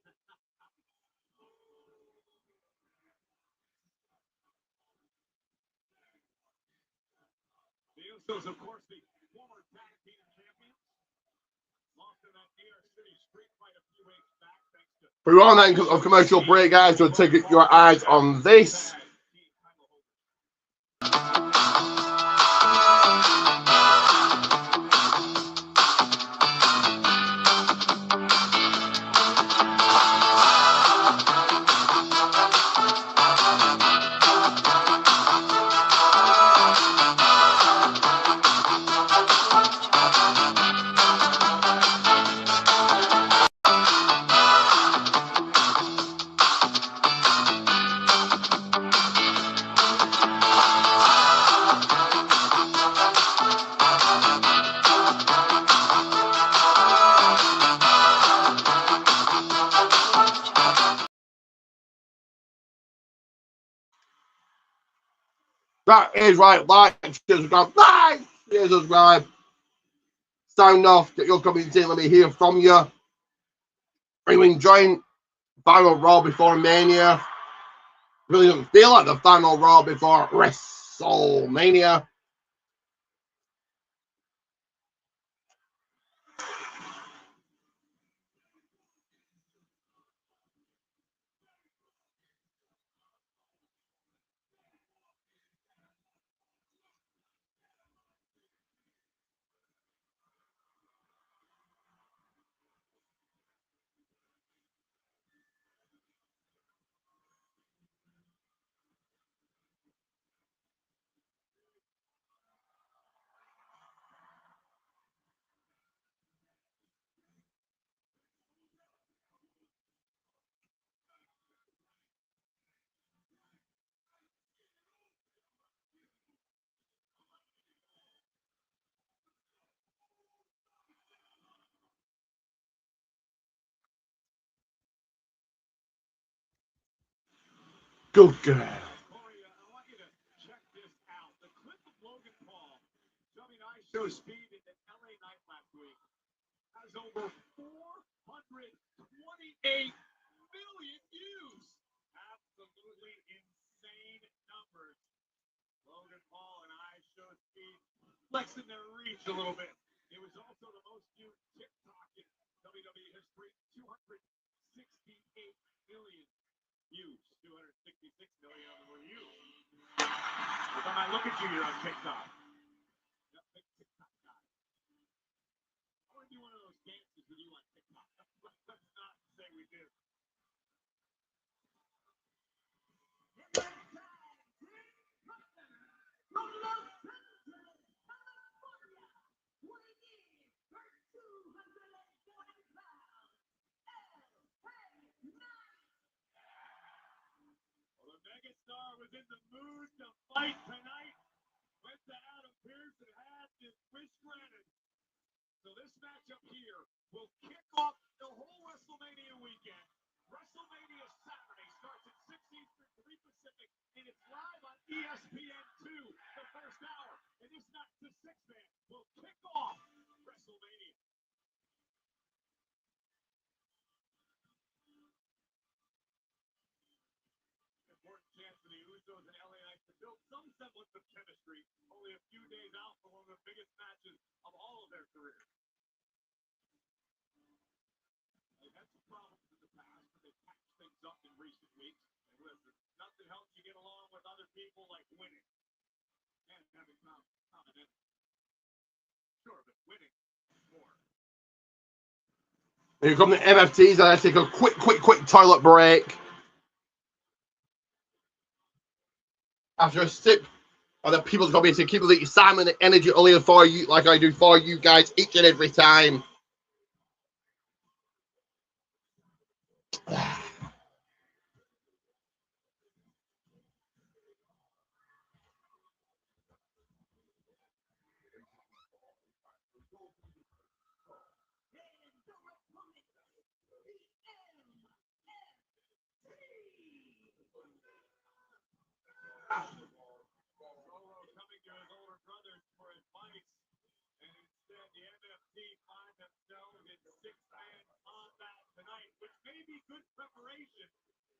The Usos, of course, the former tag team champions. Lost in that New York City street fight a few weeks back thanks to We're on that of commercial break, guys, so take your eyes on this. That is right. Like, subscribe. Like, subscribe. Sound off. Get your comments in. Let me hear from you. Are you enjoying Final Raw before Mania? Really doesn't feel like the Final Raw before WrestleMania. Good girl. Corey, I want you to check this out. The clip of Logan Paul jumping ISO speed in the LA night last week has over 428 million views. Absolutely insane numbers. Logan Paul and ISO speed flexing their reach a little bit. It was also the most viewed TikTok in WWE history, 268 million views. 266 million of them were you. By the time I look at you, you're on TikTok. Not big TikTok guy. I want to do one of those dances with you on TikTok. Let's not say we do. Well, the megastar was in the mood to fight tonight. Went to Adam Pearce and had his wish granted. So this matchup here will kick off the whole WrestleMania weekend. WrestleMania Saturday starts at 6 Eastern, 3 Pacific, and it's live on ESPN2 the first hour. And this night, the six-man will kick off WrestleMania. Important chance for the Usos and LA Knights to build some semblance of chemistry only a few days out from one of the biggest matches of all of their careers. They've had some problems in the past, but they've patched things up in recent weeks. And listen, nothing helps you get along with other people like winning and having common enemy. Sure, but winning more. Here come the MFTs, and I take a quick toilet break. After a sip of the people's coffee to keep the excitement and energy earlier for you, like I do for you guys each and every time. Solo coming to his older brothers for advice, and instead the MFT find themselves in six-man combat tonight, which may be good preparation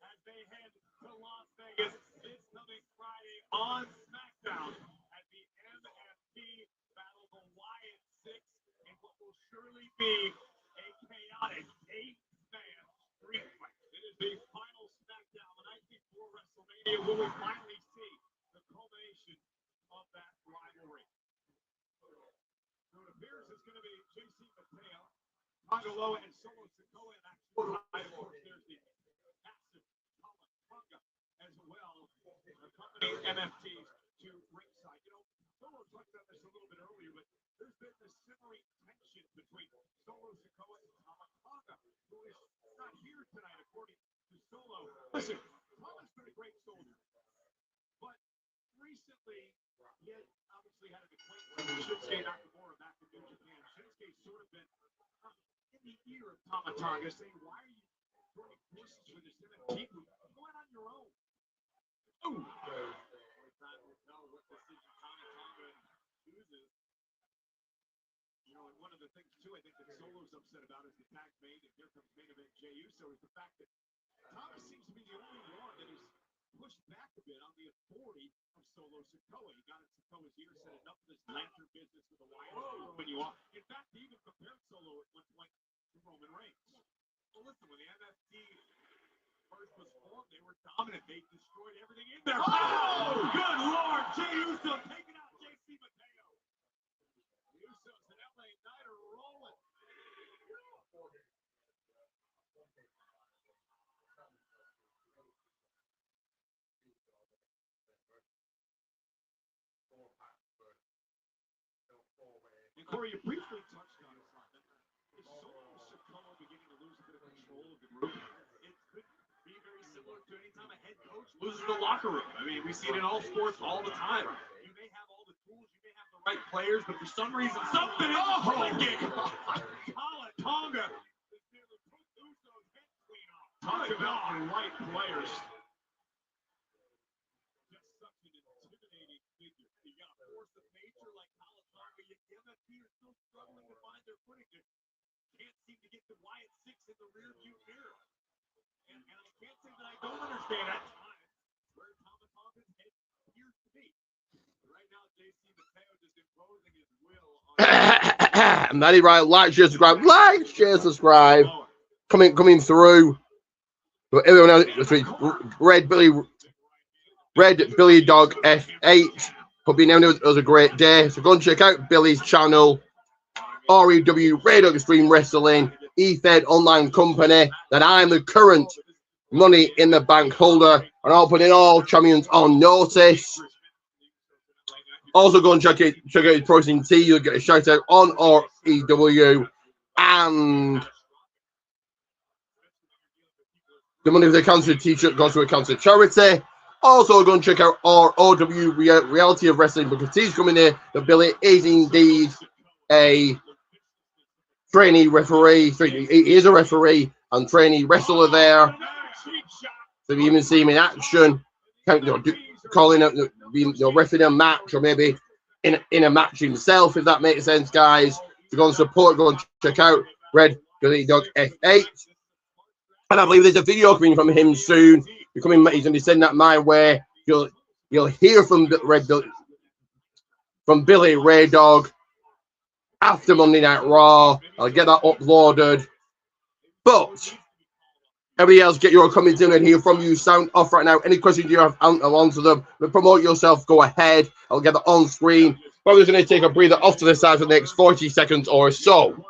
as they head to Las Vegas this coming Friday on SmackDown as the MFT battle the Wyatt Six in what will surely be a chaotic eight-man street fight. It is the final SmackDown the night before WrestleMania. Will we finally see the culmination of that rivalry? So it appears it's going to be JC Mateo, Tangaloa, and Solo Sikoa in action tonight. Of course, there's the massive Tonga as well, accompanying MFTs to ringside. You know, Solo talked about this a little bit earlier, but there's been this simmering tension between Solo Sikoa and Tonga, who is not here tonight, according to Solo. Listen, Tonga's been a great soldier, but recently, he had obviously had an acquaintance with Shinsuke Nakamura back in New Japan. Shinsuke's sort of been in the ear of Tama Tonga, saying, why are you joining forces with this MFT group? Go out on your own. Ooh. Only time will tell what one of the things too, I think that Solo's upset about is the tag made, and here comes main event Jey Uso, is the fact that Thomas seems to be the only one that is pushed back a bit on the authority of Solo Sikoa. He got in Sikoa's ear, said enough of this lantern business with the Wyatt when you off. In fact, he even compared Solo at one point to Roman Reigns. Well, listen, when the MFT first was formed, they were dominant. They destroyed everything in there. Oh, good Lord! Jey Uso taking out JC Mateo. Usos and LA Knight are rolling. And Corey, you briefly touched on something. Is Solo Sikoa beginning to lose a bit of control of the group? It could be very similar to any time a head coach loses the locker room. I mean, we see it in all sports all the time. You may have all the tools, you may have the right players, but for some reason, something isn't clicking. Tonga is nearly took Uso's head clean off. Talk about the right players. Just such an intimidating figure. You got a force of nature like Tonga, yet the MFT are still struggling to find their footing. Can't seem to get the Wyatt 6 in the rear view mirror. And I can't say that I don't understand at times where Tonga's head appears to be. But right now, JC Mateo just imposing his will on Manny right, like, share, subscribe. Coming through. But everyone else, Red Billy Dog F8. Hope you know it was a great day. So go and check out Billy's channel. REW Radio Extreme Wrestling, eFed Online Company, that I'm the current Money in the Bank holder, and I'll put in all champions on notice. Also go and check out his Protein Tea. You'll get a shout out on REW, and the money for the cancer t-shirt goes to a cancer charity. Also go and check out our OW Reality of Wrestling, because he's coming here that Billy is indeed a trainee referee. He is a referee and trainee wrestler there. So you even see him in action, calling out, refereeing a match, or maybe in a match himself, if that makes sense, guys. To go and support, go and check out Red Billy Dog F8. And I believe there's a video coming from him soon. He's going to be sending that my way. You'll hear from Billy Ray Dog after Monday Night Raw. I'll get that uploaded. But everybody else, get your comments in and hear from you. Sound off right now. Any questions you have, I'll answer them. But promote yourself. Go ahead. I'll get that on screen. Probably going to take a breather off to the side for the next 40 seconds or so.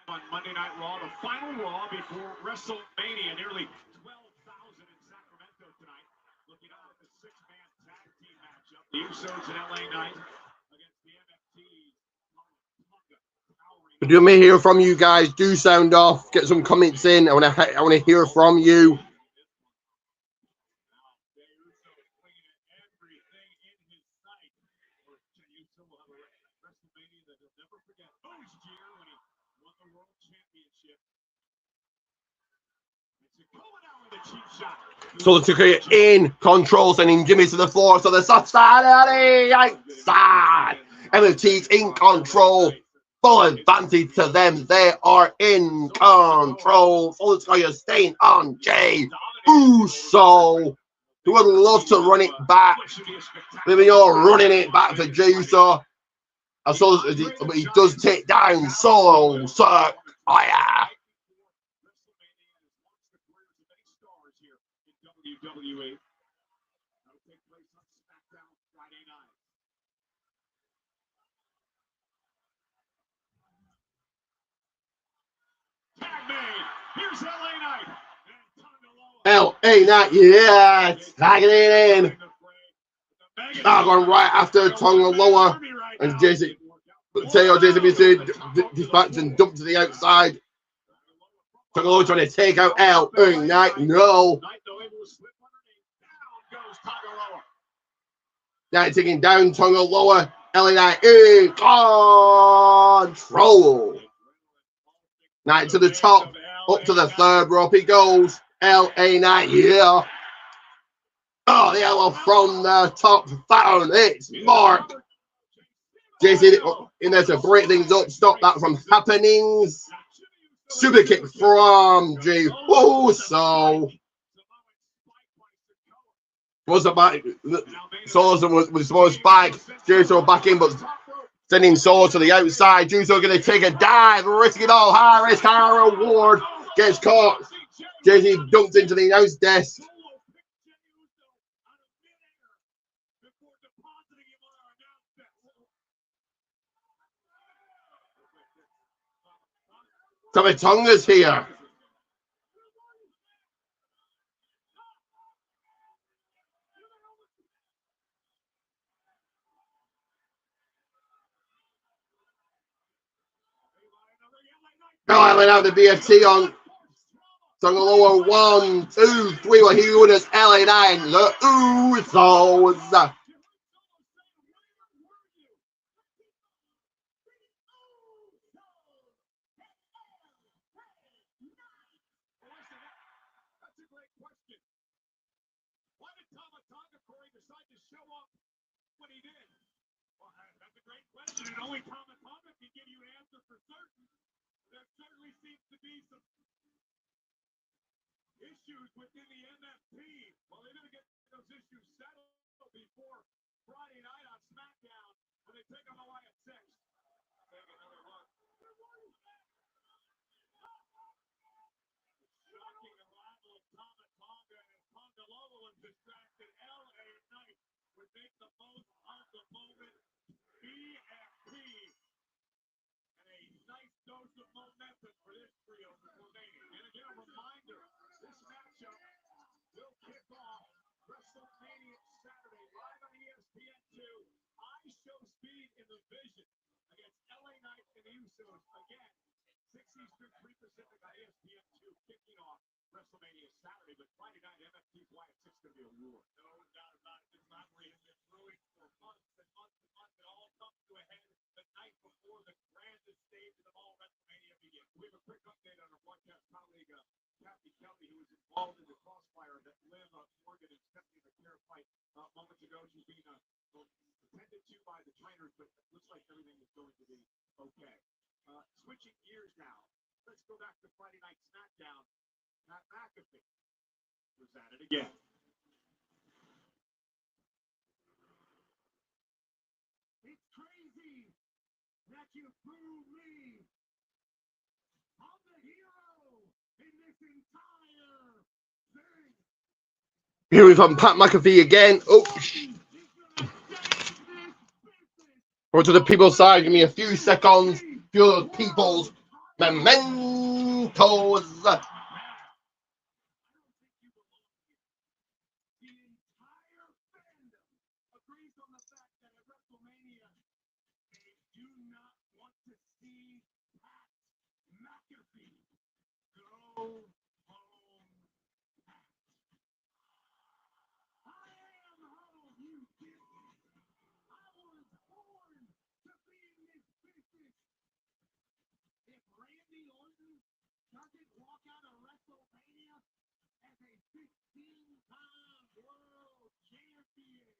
On Monday Night Raw, the final Raw before Wrestlemania. Nearly 12,000 in Sacramento tonight. Looking on at the six-man tag team matchup. The Usos and LA Knight against the MFT. Do me hear from you guys. Do sound off. Get some comments in. I want to hear from you. So the Tucker in control, sending Jimmy to the floor. So the soft side, outside. MFT's in control. Full advantage to them. They are in control. Full Squire staying on Jey Uso. Who would love to run it back. Maybe you're running it back for Jey Uso. But he does take down Solo Sikoa. WWE. That'll take place on SmackDown Friday night. Tag made. Here's LA Knight. LA Knight, yeah, tagging it in. Now going right after Tonga Loa and Jason. Teo Jason dispatched and dumped to the outside. Tonga Loa trying to take out LA Knight. No. Knight taking down Tonga Loa. LA Knight in control. Knight to the top, up to the third rope he goes. LA Knight, yeah. Oh, the elbow from the top down. It's Mark. JC in there to break things up, stop that from happening. Super kick from Jay. Oh, so was about Sosa was supposed back. Juso back in, but sending Sosa to the outside. Juso going to take a dive, risk it all. High risk, high reward. Gets caught. JC dumped into the announce desk. Tommy Tonga's here. Now I out the BFT on Tonga Loa 1, 2, 3. Well, he winners LA 9. The Usos. And only Tama Tonga can give you an answer for certain. There certainly seems to be some issues within the MFT. Well, they're going to get those issues settled before Friday night on SmackDown when they take on Hawaii at 6. Take another look. Shocking arrival of Tama Tonga and Tonga Loa was distracted. LA Knight would make the most of the moment. BFT. And a nice dose of momentum for this trio remaining. And again, a reminder, this matchup will kick off WrestleMania Saturday live on ESPN2. I show speed in the vision against LA Knight and the Usos. Again, 6 Eastern, 3 Pacific on ESPN2 kicking off WrestleMania Saturday. But Friday night, MFT's Why at 6 is going to be a war. No doubt about it. This rivalry has been brewing for months and months and months. It all comes to a head the night before the grandest stage of them all, WrestleMania begins. We have a quick update on our broadcast colleague, Kathy Kelly, who was involved in the crossfire that Liv Morgan and Stephanie McNair fight moments ago. She's being attended to by the trainers, but it looks like everything is going to be okay. Switching gears now, let's go back to Friday Night SmackDown. Pat McAfee was at it again. It's crazy that you fooled me. I'm the hero in this entire thing. Here we come, Pat McAfee again. Oh, go to the people's side. Give me a few seconds. Few people's mementos. Doesn't walk out of WrestleMania as a 15-time world champion.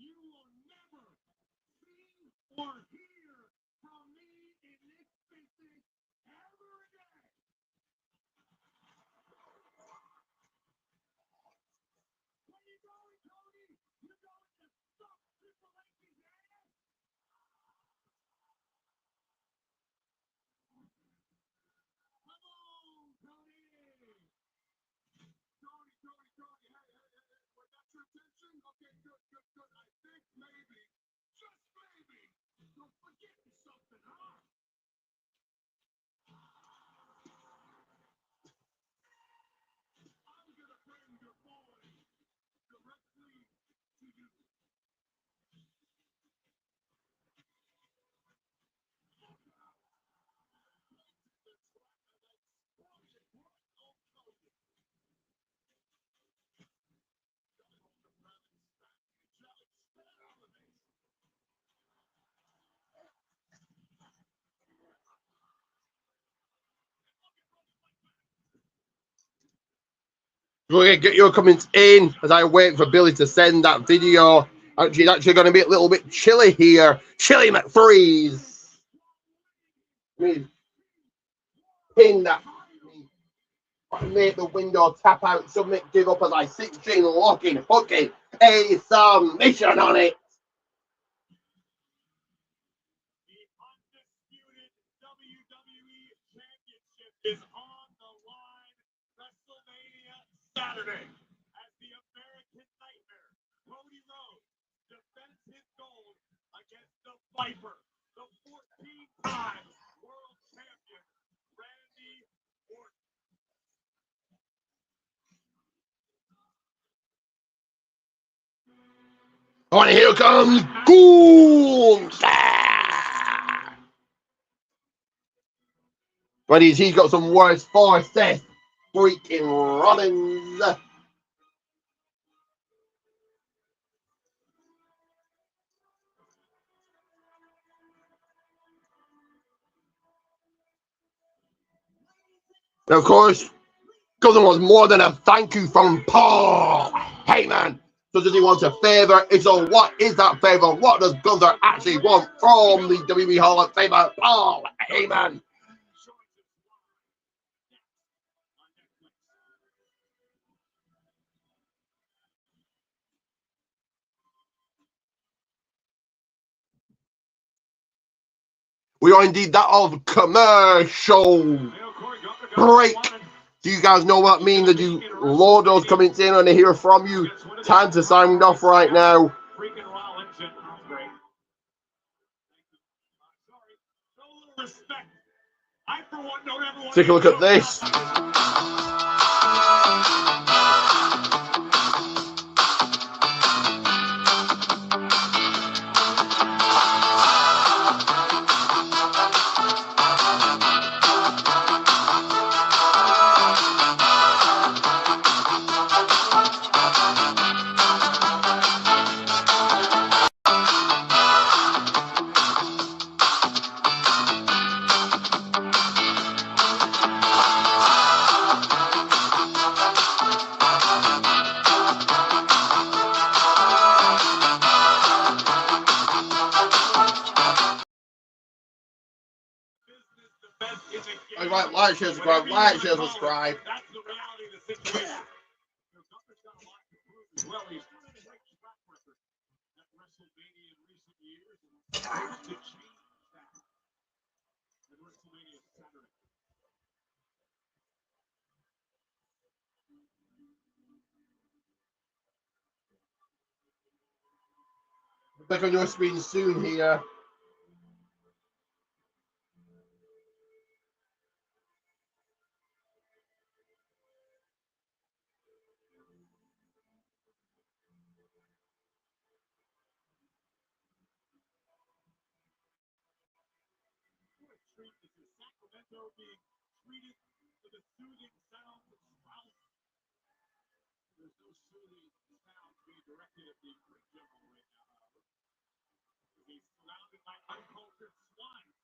You will never see or hear from me in this business ever again. Where you going, Cody? You going to suck Triple H's ass? Come on, Cody. Cody. Hey. Was that your attention? Okay, good. I think maybe, just maybe, you're forgetting something, huh? We're going to get your comments in as I wait for Billy to send that video. Actually, it's actually going to be a little bit chilly here. Chilly McFreeze. Pin that. Make the window tap out. Submit, give up as I 6G locking, hooking a submission on it. The undisputed WWE Championship is on the line. WrestleMania Saturday, as the American Nightmare, Cody Rhodes, defends his gold against the Viper, the 14-time world champion, Randy Orton. Oh, and here comes Gould. But he's got some words for Seth freaking Rollins. And of course, Golden wants more than a thank you from Paul Heyman. So does he want a favor? If so, what is that favor? What does Gunther actually want from the WWE Hall of Famer, Paul Heyman? We are indeed that of commercial break. Do you guys know what I mean? That you load those comments in and I hear from you. Time to sign off right now. Take a look at this. Right, like, share, subscribe, like, share, subscribe. That's the reality of the situation. Gunther's got a lot to prove as well. He's got a great track record at WrestleMania in recent years, and hopes to change that at WrestleMania Saturday. Back on your screen soon here. Sacramento being treated to the soothing sounds of Strauss. There's no soothing sounds being directed at the ring general right now, however. He's surrounded by uncultured swine.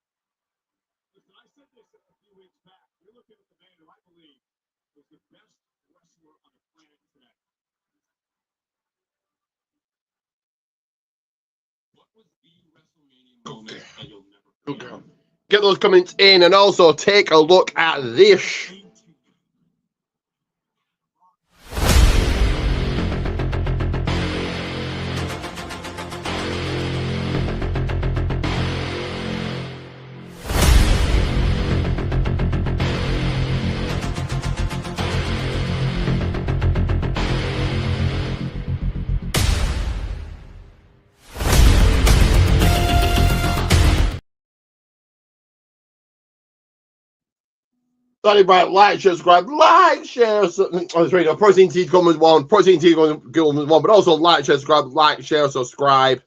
Listen, I said this a few weeks back. You're looking at the man who I believe is the best wrestler on the planet today. What was the WrestleMania moment that you'll never forget? Get those comments in and also take a look at this. Starting by like, share, subscribe, like, share. Oh, sorry, no, Protein Tea Gum was one. Protein Tea Gum was one, but also like, share, subscribe, like, share, subscribe.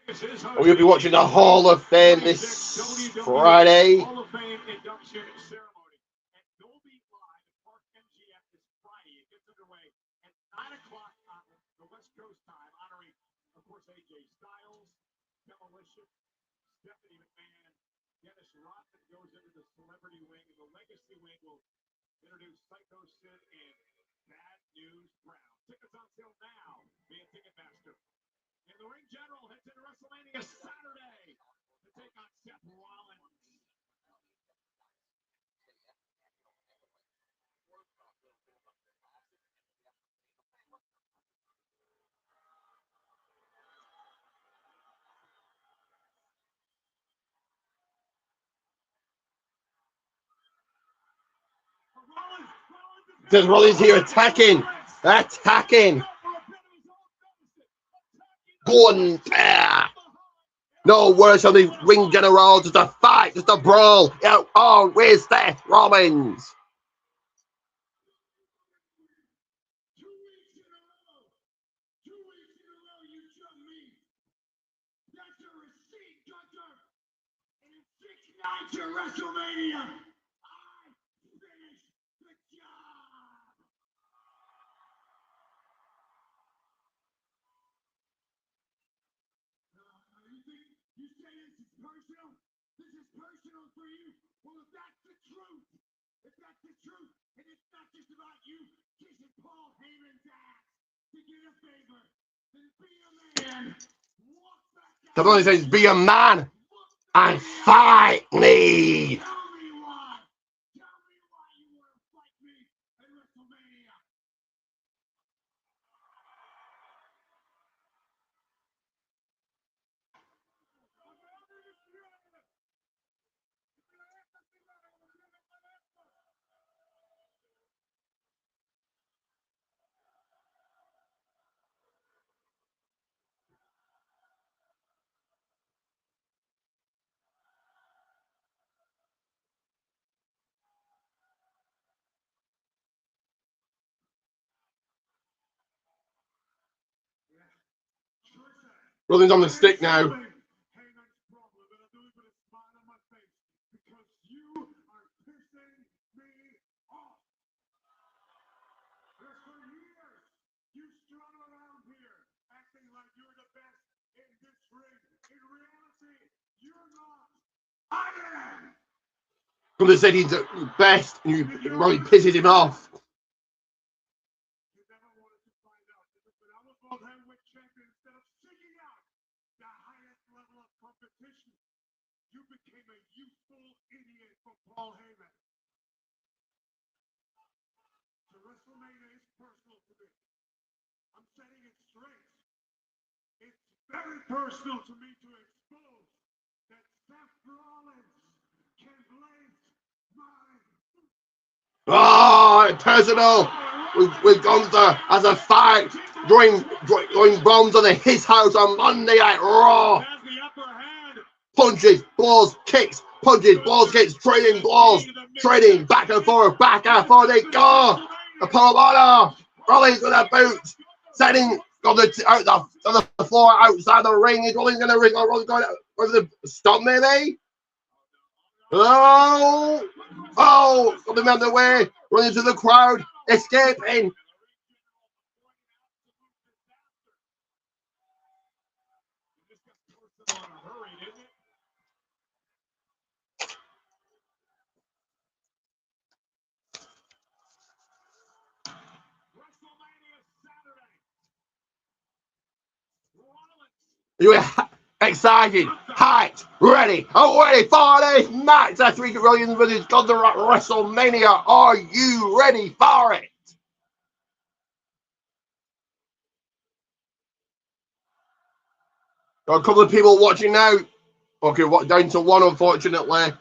We're going to be watching the Hall of Fame this Friday. Hall of Fame induction ceremony at Dolby Live at Park MGM this Friday. It gets underway at 9 o'clock on the West Coast time, honoring, of course, AJ Styles, Demolition, Stephanie McMahon, Dennis Rodman goes into the celebrity wing, and the legacy wing will introduce Psycho Sid and Bad News Brown. Tickets on sale now via Ticketmaster. And the ring general heads into WrestleMania Saturday to take on Seth Rollins. Seth Rollins here attacking. Gordon pair. No words on the ring general, just a fight, just a brawl. Out on with Seth Rollins. 2 weeks in a row. 2 weeks in a row, you jumped me. That's a receipt, Gunter. And in 6 nights at WrestleMania, I finished the job. You say this is personal? This is personal for you? Well, if that's the truth, and it's not just about you kissing Paul Heyman's ass to get a favor, then be a man. Walk back out. Seth Rollins says, be a man and fight me. Tell me why. Tell me why you want to fight me at WrestleMania. Rollins on the stick now. Heyman's problem, and I'm doing it with a smile on my face because you are pissing me off. Because for years, you strung around here acting like you're the best in this ring. In reality, you're not. I am. Rollins said he's the best, and Rollins pisses him off. You never wanted to find out that when I was world heavyweight champion, instead of seeking out the highest level of competition, you became a youthful idiot for Paul Heyman. So WrestleMania is personal to me. I'm setting it straight. It's very personal to me to expose that Seth Rollins can blaze my. Oh, personal with Gunther as a fight during bombs on his house on Monday Night Raw. Has the upper hand. Punches, blows, kicks, punches, blows, kicks, trading blows, trading back and forth they go. The Palomano, Rollins with a boot, setting on the floor outside the ring. Is Rollins gonna ring? Rollins going over the stop maybe? Oh, coming down the way, running to the crowd, escaping. You excited, hyped, ready for this match? That's Ricky Williams versus Gunther at WrestleMania. Are you ready for it? Got a couple of people watching now. Okay, down to one, unfortunately.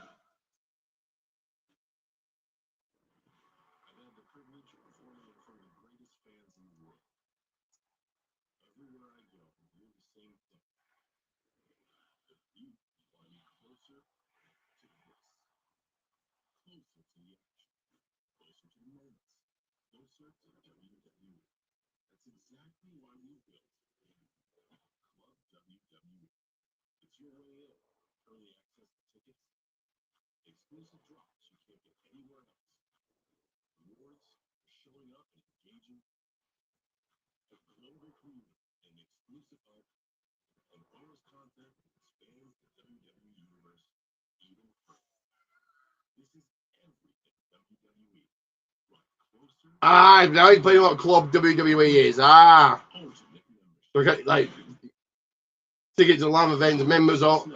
to the action, closer to the moments, closer to WWE. That's exactly why we built Club WWE. It's your way in. Early access to tickets, exclusive drops you can't get anywhere else, rewards for showing up and engaging, a global community, and exclusive art, and bonus content that expands the WWE universe even further. This is everything WWE. Brought closer Ah, now he's playing what club WWE is. Ah. ultimate membership. Okay, like tickets to live events, members of.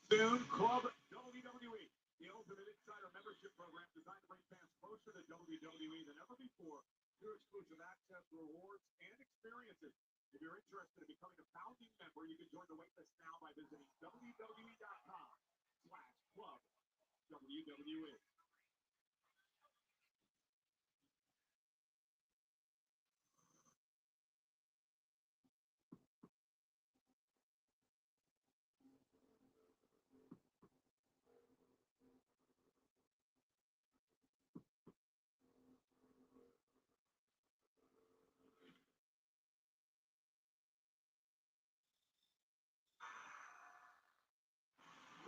Soon, Club WWE, the ultimate insider membership program designed to bring fans closer to WWE than ever before through exclusive access, rewards, and experiences. If you're interested in becoming a founding member, you can join the waitlist now by visiting WWE.com/Club WWE.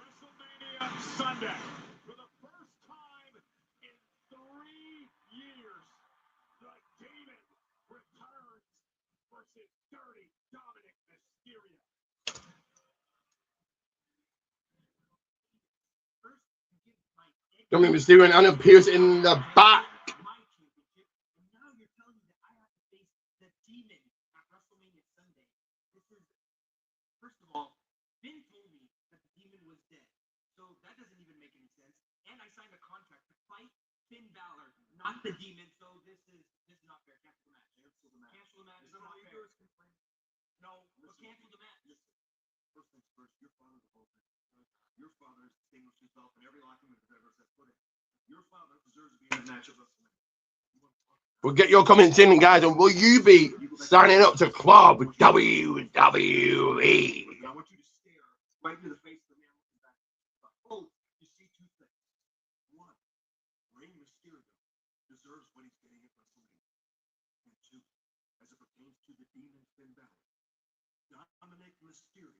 WrestleMania Sunday. For the first time in 3 years, the Demon returns versus Dirty Dominic Mysterio. Dominic Mysterio and Anna Pierce in the back. My championship, and now you're telling me that I have to face the Demon at WrestleMania Sunday. This is, first of all, Finn told me that the Demon was dead, so that doesn't even make any sense. And I signed a contract to fight Finn Balor, not the Demon. So this is not fair. Cancel the match. Cancel the match. Cancel the match. It's not fair. No, but cancel the match. First things first, your father's a whole thing. Your father has distinguished himself in every locker room that's ever set foot in. Your father deserves to be in the match of WrestleMania. We'll get your comments in, guys, and will you be signing up to Club WWE? But I want you to stare right into the face of the man looking back. Oh, you see two things. One, Rey Mysterio deserves what he's getting at WrestleMania. And two, as it pertains to the Demon Finn Balor, Dominic Mysterio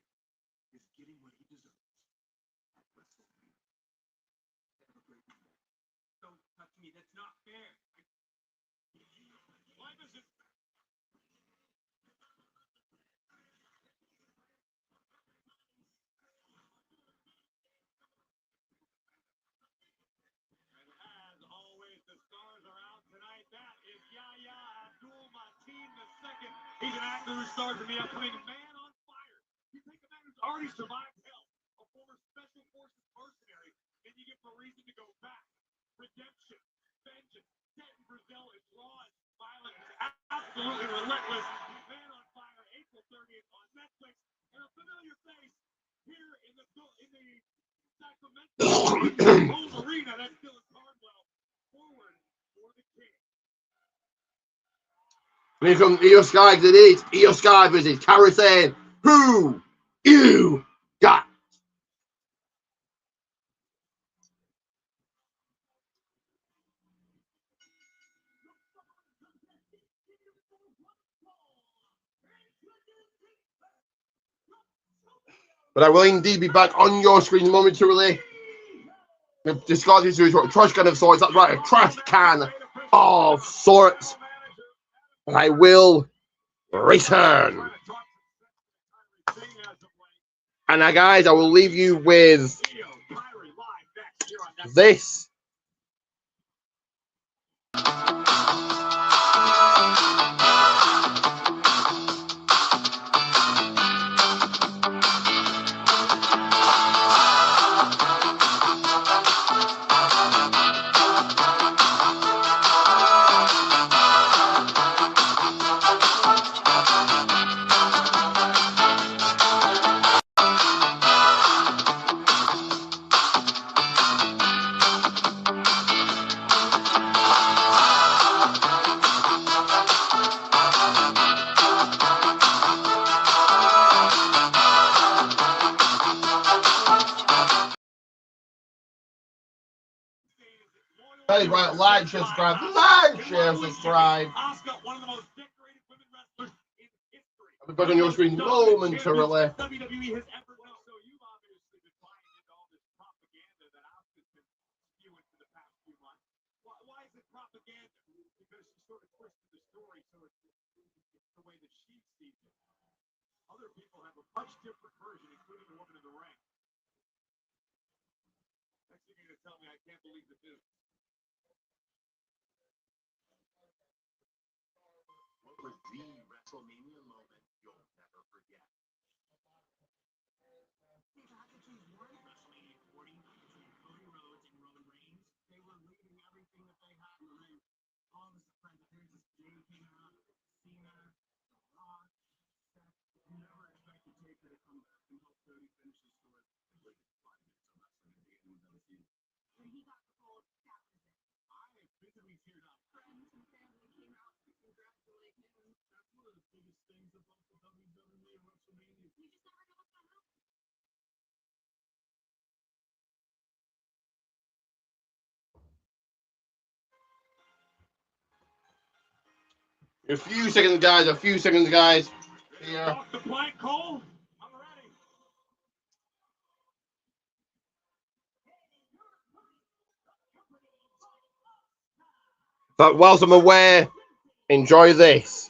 is getting what he deserves at WrestleMania. Have a great night. Don't touch me. That's not fair. Why does it? And as always, the stars are out tonight. That is Yahya Abdul-Mateen II. He's an actor who stars in the upcoming Man on Fire. You take a man who's already survived hell, a former special forces mercenary, and you give him a reason to go back. Redemption, vengeance. Denton Brazil is raw and violent, absolutely relentless. Man on Fire, April 30th on Netflix, and a familiar face here in the Sacramento home arena. That's Phyllis Cardwell. Forward for the King. Here comes Io Sky, because it is Io Sky versus Cara saying, who you got? But I will indeed be back on your screen momentarily. Discarded to a trash can of sorts. That's right, a trash can of sorts. And I will return. And guys, I will leave you with this. guys. Right, like, share, subscribe. Like, share, subscribe. Asuka, one of the most decorated women wrestlers in history. I'll be back on your screen momentarily. WWE has ever known. So you've obviously been buying into all this propaganda that Asuka's been spewing for the past few months. Why is it propaganda? Because she sort of twisted the story so it's the way that she sees it. Other people have a much different version, including the woman in the ring. Next thing you're going to tell me, I can't believe the news. What was the WrestleMania moment you'll never forget? WrestleMania 40 between Cody Rhodes and Roman Reigns. They were leaving everything that they had in the ring. All of us friends, here's this Jay came out, Cena, Rock, Seth. You never expected Taker to come back and help Cody finish the story. Like 5 minutes of wrestling at the end of the season. When he got the gold, that was it. I visibly teared up. Friends and family came out to congratulate him. That's one of the biggest things about the WWE and WrestleMania. You just never know what's gonna happen. A few seconds, guys. A few seconds, guys. Here. Off the plank, Cole. I'm ready. But whilst I'm away, enjoy this.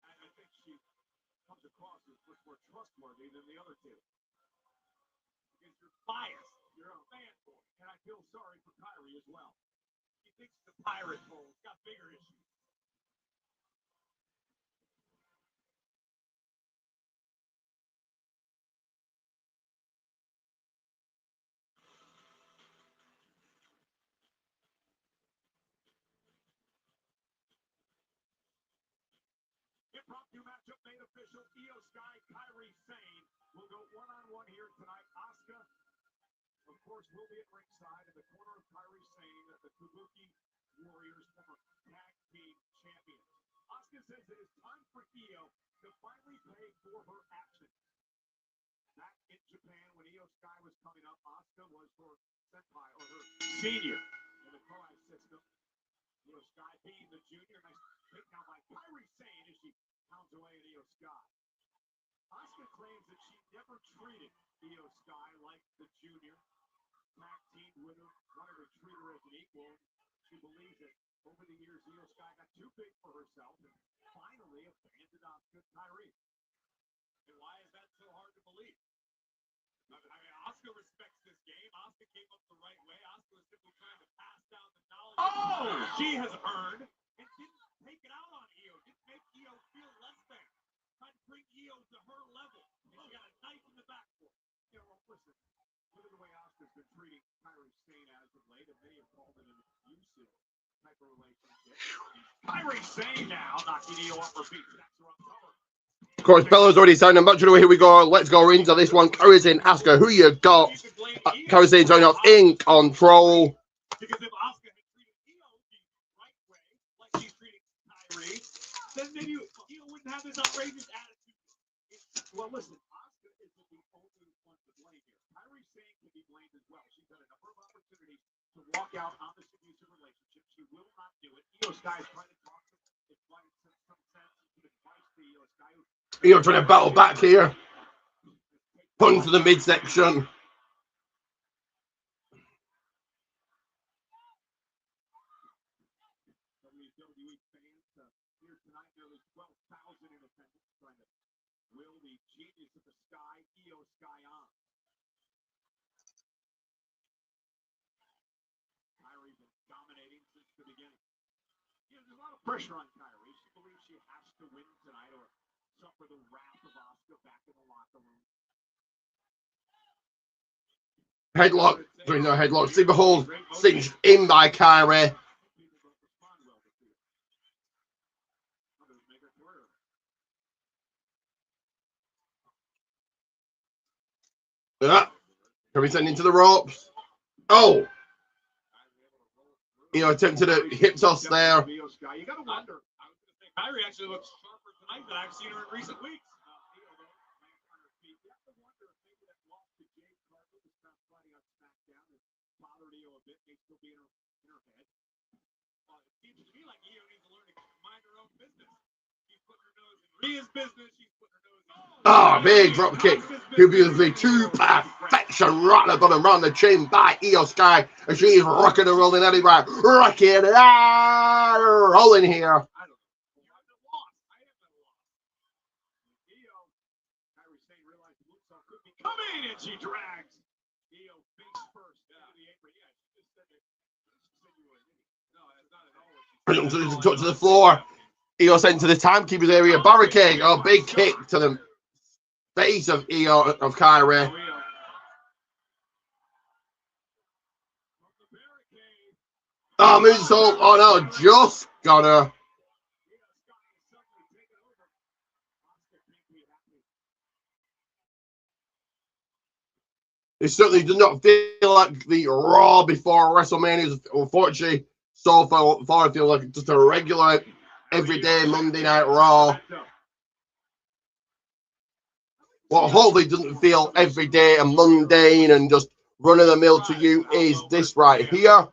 I think she comes across as much more trustworthy than the other two. Because you're biased. You're a fanboy. And I feel sorry for Kyrie as well. He thinks the pirate Cole's got bigger issues. Impromptu matchup made official. Io Sky, Kyrie Sane will go one-on-one here tonight. Asuka, of course, will be at ringside in the corner of Kyrie Sane, the Kabuki Warriors former tag team champions. Asuka says it is time for Io to finally pay for her actions. Back in Japan, when Io Sky was coming up, Asuka was her senpai, or her senior in the Koi system. Io Sky being the junior. Nice takedown by Kyrie Sane as she pounds away at Io Sky. Asuka claims that she never treated Io Sky like the junior tag team winner, wanted to treat her as an equal. She believes that over the years, Io Sky got too big for herself and finally abandoned Asuka and Kyrie. And why is that so hard to believe? I mean, Asuka respects this game. Asuka came up the right way. Asuka was simply trying to pass down the knowledge she has earned and didn't take it out on Io. Didn't make Io feel less than. Tried to bring Io to her level. And she got a knife in the back for it. You know, listen, look at the way Asuka's been treating Kyrie Sane as of late, and many have called it an abusive type of relationship. Kyrie Sane now knocking Io off her feet. Stacks her up cover. Of course, Bella's already signed a match. Here we go. Let's go into this one. Kyrie Sane, Asuka, who you got? Kyrie Sane joining off in control. Because if Asuka had treated Io the right way, like she's treating Kyrie, then maybe Io wouldn't have this outrageous attitude. Well, listen, Asuka isn't the only one to blame here. Kyrie Sane can be blamed as well. She's had a number of opportunities to walk out on this abusive relationship. She will not do it. Io Sky is trying to talk to some sense, some advice to Io Sky. Io trying to battle back here. Punch to the midsection. WWE fans here tonight, nearly 12,000 in attendance, trying to will the genius of the Sky, Io Sky, on. Kyrie's been dominating since the beginning. You know, there's a lot of pressure on Kyrie. She believes she has to win tonight or suffer the wrath of Asuka back in the locker room. Headlock. Doing no headlock. Sleeper hold. Cinched in by Kyrie. Yeah. Can we send into the ropes? Oh! Attempted a hip toss there. You gotta wonder. I was gonna say Kyrie actually looks sharper tonight than I've seen her in recent weeks. You have to wonder if maybe that loss to Jade Carter was not fighting on SmackDown has bothered Io a bit, may still be in her head. It seems to me like Io needs to learn to mind her own business. She's putting her nose in Rhea's business. She's putting her nose in. Big drop kick. Beautifully to perfection. Right at the bottom, round the chin by Io Sky. And she's rocking and rolling anywhere. Rocking and rolling here. Coming and she drags Io face first into the apron. Yeah, she just said that. She said you were an idiot. No, that's not at all. Touch to the floor. Io sent to the timekeeper's area. Barricade. Oh, big kick to the face of Io of Kyrie. Oh, moonsault. Oh no, just got her. It certainly did not feel like the Raw before WrestleMania. Unfortunately, so far I feel like just a regular, everyday Monday Night Raw. What hopefully doesn't feel everyday and mundane and just run of the mill to you is this right here.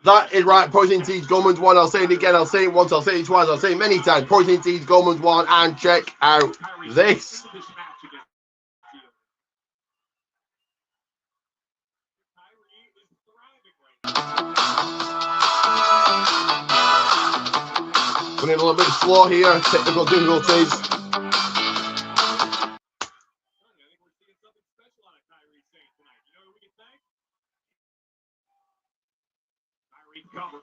That is right. Poison Seeds, Goldman's one. I'll say it again. I'll say it once. I'll say it twice. I'll say it many times. Poison Seeds, Goldman's one. And check out this. Running a little bit slow here. Technical difficulties. Cover.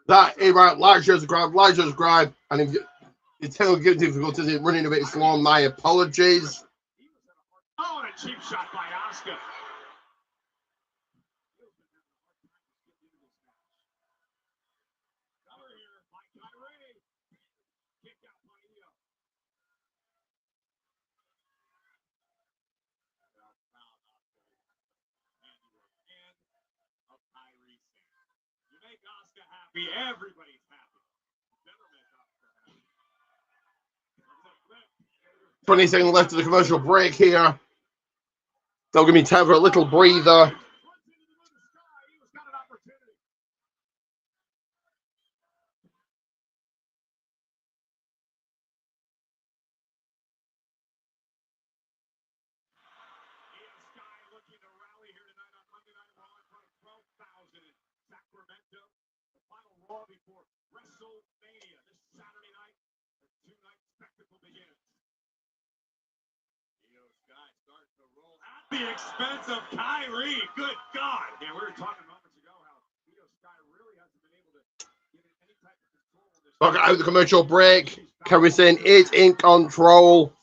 That is right. Large as a grab. And if it's technical difficulties in running a bit slow, my apologies. Oh, and a cheap shot by Asuka. Cover here by Kyrie. Kick out by Io. Of Kyrie. You make Asuka happy, everybody's happy. Never make Asuka happy. 20 seconds left of the commercial break here. They'll give me time for a little breather. Looking to rally here tonight on Monday Night Raw in front of 12,000 in Sacramento. The final Raw before WrestleMania this Saturday night. The two-night spectacle begins. Io Sky starting to roll at the expense of Kyrie. Good God. Yeah, we were talking moments ago how Io Sky really hasn't been able to get any type of control of this. Back out of the commercial break. Harrison is in control.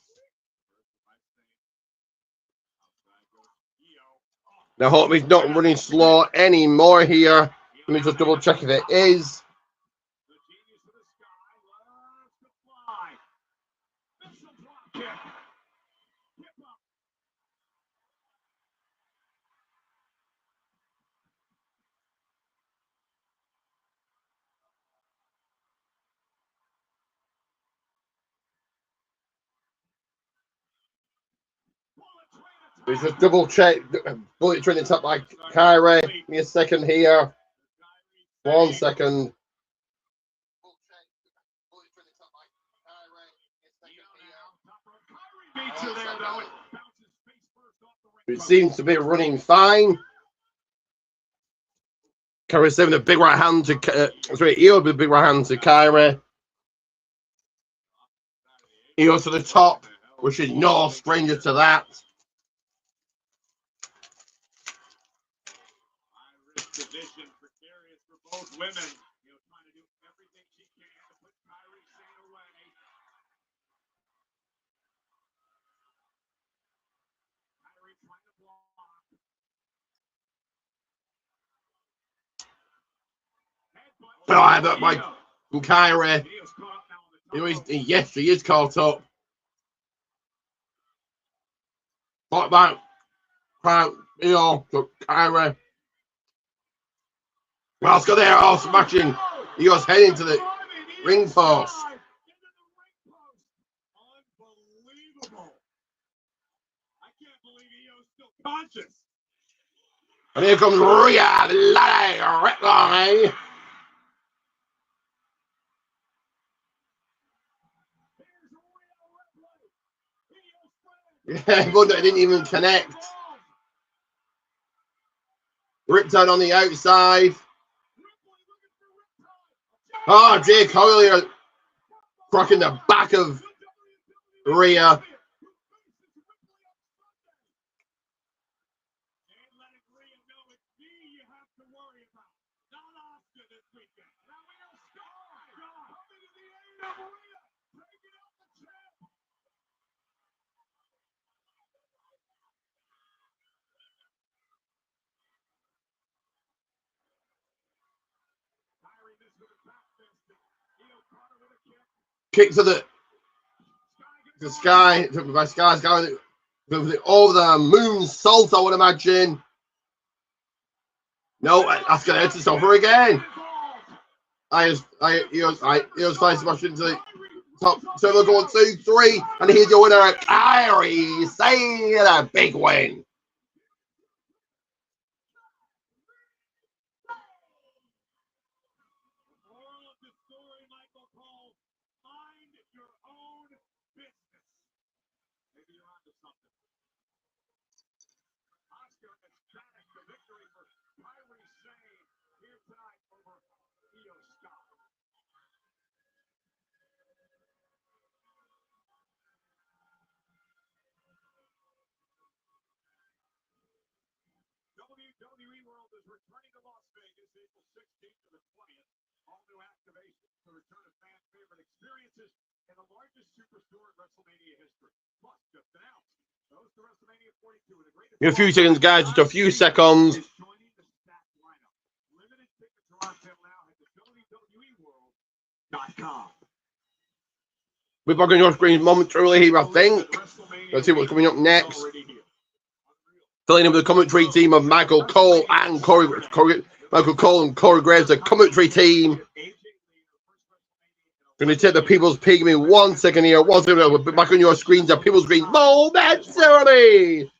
Now hope he's not running slow anymore here. Let me just double check if it is. The genius of the sky loves to fly. Missile drop kick. Hip up. Let me just double check. Bullet train attack by Kyrie. Give me a second here. 1 second. It seems to be running fine. Kyrie saving a big right hand to Io with a big right hand to Kyrie. Io to the top, which is no stranger to that. Division precarious for both women. Trying to do everything she can to put Kyrie Sane away. Kyrie trying to block. Oh, I thought my Kyrie. Yes, he is caught up. What about Kyrie? Well, let's go there. Oh, smashing. He goes heading to the ring post. Unbelievable. I can't believe Io's still conscious. And here comes Rhea Ripley. Yeah, but it didn't even connect. Riptide on the outside. Oh, Jake Collier cracking the back of Rhea. Kick to the sky. My sky's going over the moonsault, I would imagine. No, that's going to hit us over again. He was flying smash into the top. So we're going 2, 3, and here's your winner, Kyrie Sane, a big win. WWE World is returning to Las Vegas April 16th to the 20th. All new activations, the return of fan favorite experiences, and the largest superstore in WrestleMania history. Plus, just announced, those to WrestleMania 42 with a great. A few seconds, guys. Just a few seconds. Limited tickets are on sale now at the WWEworld.com. We're back on your screen momentarily here, I think. Let's see what's coming up next. Filling in with the commentary team of Michael Cole and Corey Graves, the commentary team. Going to take the People's Pig in 1 second here. 1 second, we'll be back on your screens. The People's Green momentarily.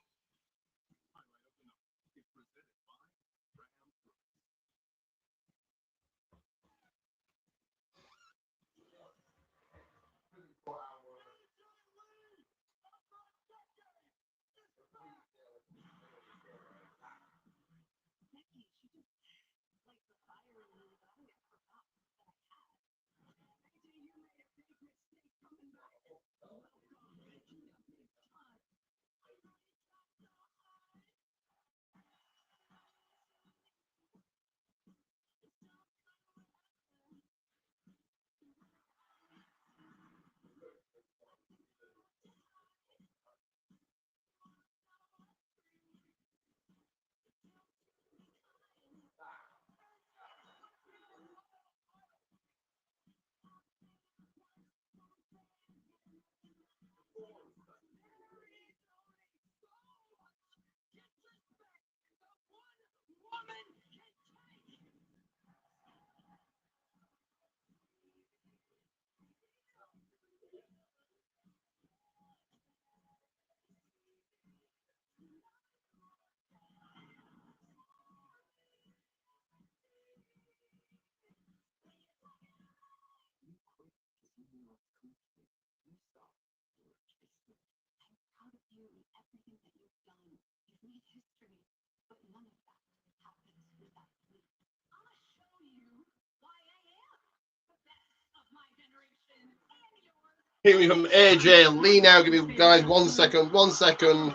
Hear me from AJ Lee now. Give me, guys, 1 second. 1 second.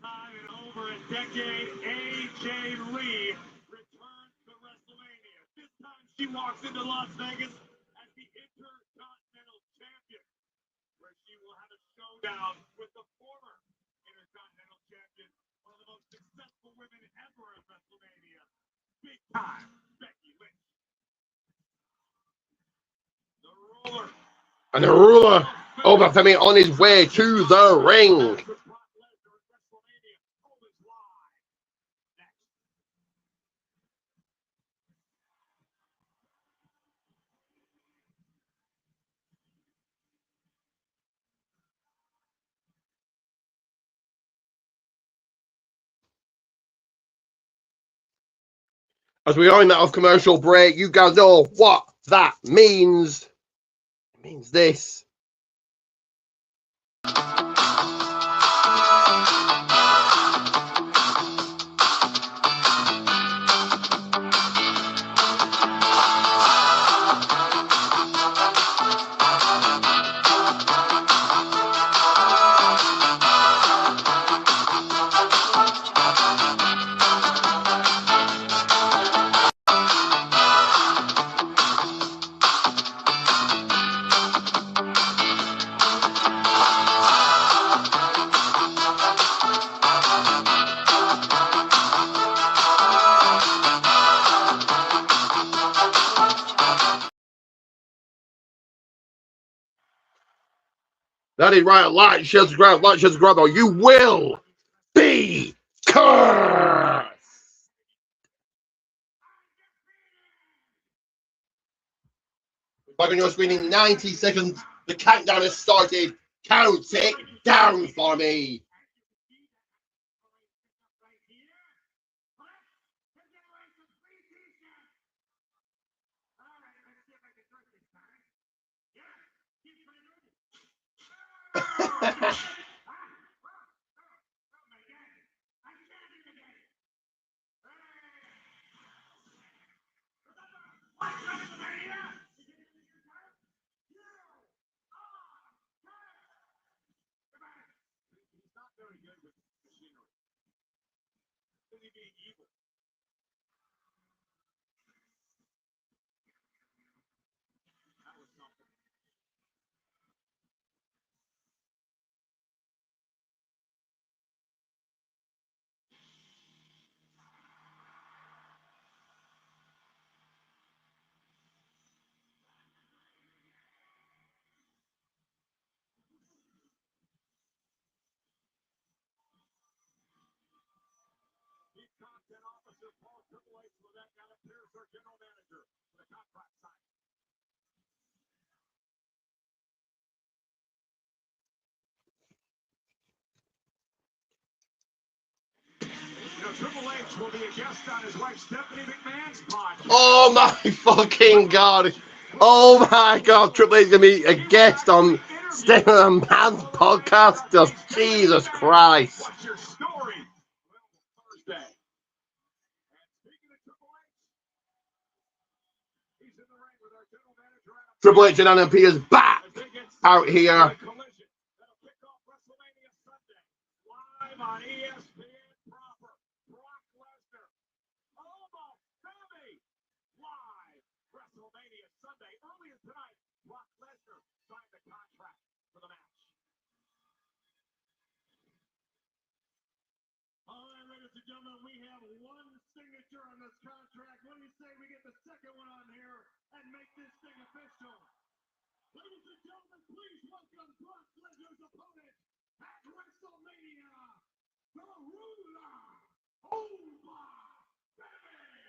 Time in over a decade, AJ Lee returns to Wrestlemania. This time she walks into Las Vegas as the Intercontinental Champion, where she will have a showdown with the former Intercontinental Champion, one of the most successful women ever at Wrestlemania, big time Becky Lynch. The ruler. And the ruler, Obafemi, on his way to the ring. As we are in that off commercial break, you guys know what that means. It means this. That is right. Like, share, subscribe, or you will be cursed. Back on your screen in 90 seconds. The countdown has started. Count it down for me. Triple H will be a guest on his wife Stephanie McMahon's podcast. Oh my fucking god. Oh my god. Triple H is going to be a guest on Stephanie McMahon's podcast. Just Jesus Christ. What's your story? Thursday. And speaking of Triple H, he's in the ring with our general manager Adam. Triple H and Adam Peter's back out here. Collision that'll kick off WrestleMania Sunday live on ESPN proper. Brock Lesnar, almost Sammy, live WrestleMania Sunday. Earlier tonight, Brock Lesnar signed the contract for the match. All right, ladies and gentlemen, we have one signature on this contract. What do you say we get the second one on here and make this thing official? Ladies and gentlemen, please welcome Brock Lesnar's opponent at WrestleMania, the ruler, Obafemi.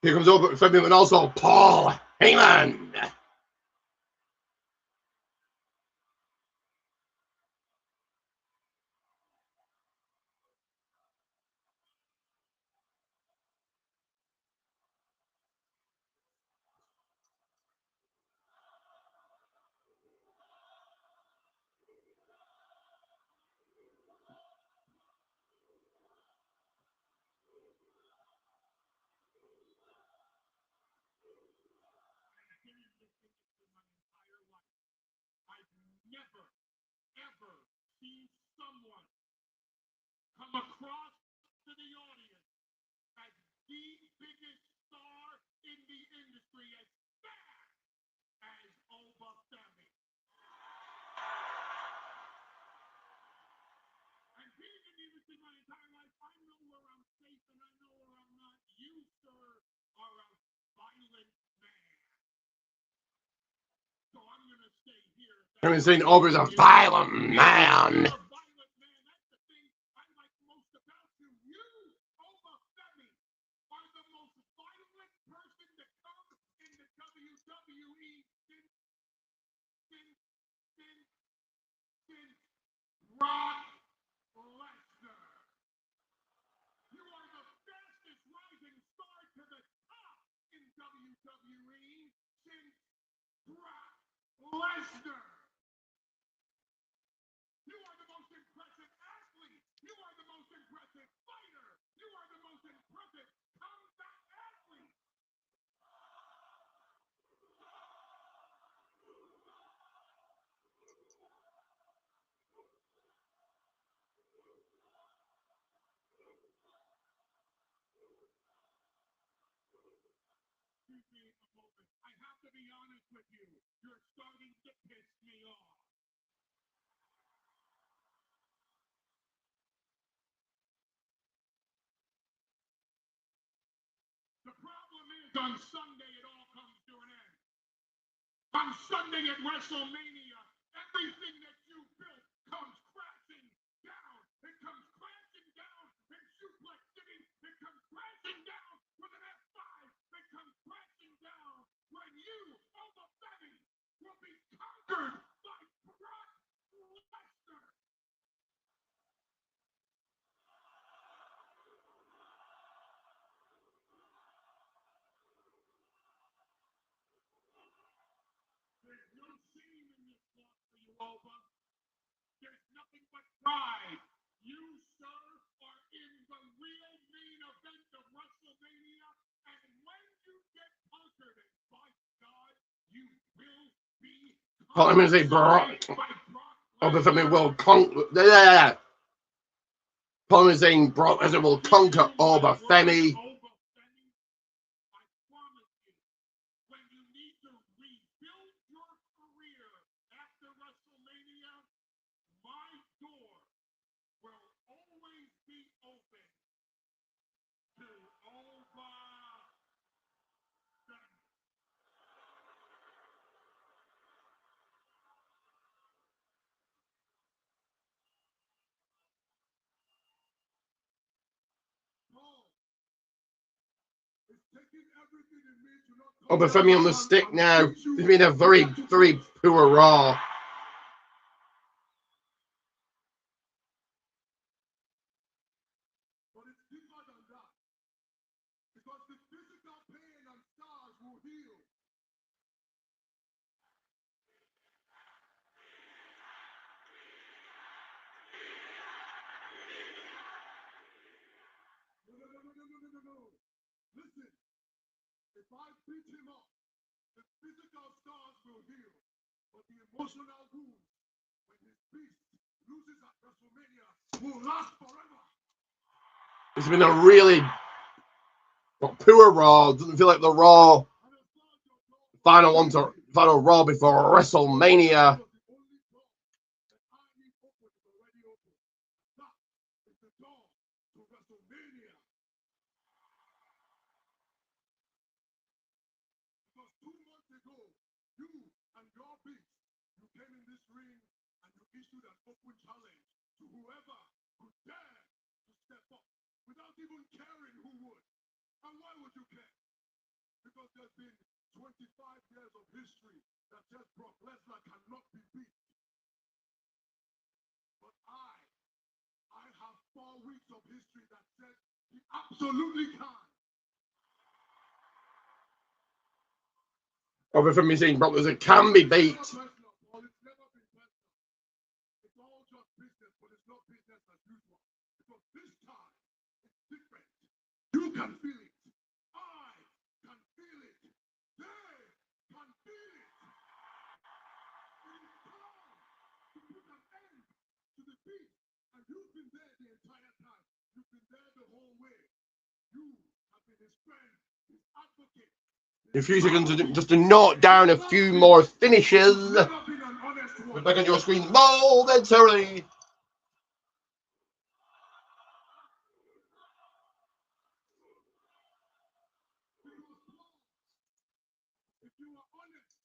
Here comes over Femi and also Paul Heyman. Never, ever seen someone come across to the audience as the biggest star in the industry as fast as Oba Femi. And he didn't even see my entire life. I know where I'm safe and I know where I'm not. You, sir, are a violent man. So I'm gonna stay here. Femi saying Oba's a violent man. You're a violent man. That's the thing I like most about you. You, Oba Femi, are the most violent person to come in the WWE since Brock Lesnar. You are the fastest rising star to the top in WWE since Brock Lesnar. You are the most impressive athlete. You are the most impressive fighter. You are the most impressive combat athlete. Excuse me a moment. I have to be honest with you. You're starting to piss me off. The problem is on Sunday it all comes to an end. On Sunday at WrestleMania, everything that you built comes crashing down. It comes crashing down in Suplex City. It comes crashing down with an F5. It comes crashing down when you, Oba Femi, will be conquered by Brock Lesnar. There's no shame in this loss for you, Oba. There's nothing but pride. You, sir, are in the real main event of WrestleMania, and when you get conquered, and by God, you will be Paul Heyman say Brock. by Brock Oba Lesnar. Femi will conquer. Yeah. Paul Heyman saying Brock Lesnar will conquer Oba Femi. Oba Femi, I promise you, when you need to rebuild your career after WrestleMania, my door will always be open to Oba Femi. Oba Femi on the stick now. It's been a very, very poor Raw. But it's deeper than that. Because the physical pain and scars will heal. No. Listen, if I beat him up, the physical scars will heal. But the emotional wounds, when his beast loses at WrestleMania, will last forever. It's been a really poor Raw. Doesn't feel like the Raw final Raw before WrestleMania. Because 2 months ago, you and your beast, you came in this ring and you issued an open challenge to whoever could dare to step up without even caring who would. And why would you care? because there's been 25 years of history that says Brock Lesnar cannot be beat. But I have 4 weeks of history that says he absolutely can. Over from me saying Brock Lesnar can be beat. Personal, Paul. It's never been personal. It's all just business, but it's not business as usual. Because this time, it's different. You can feel it. I can feel it. They can feel it. It is time to put an end to the beat. And you've been there the entire time. You've been there the whole way. You have been his friend, his advocate. In a few seconds, just to note down a few more finishes. Never been an honest We're one. back on your screen momentarily. If you were honest,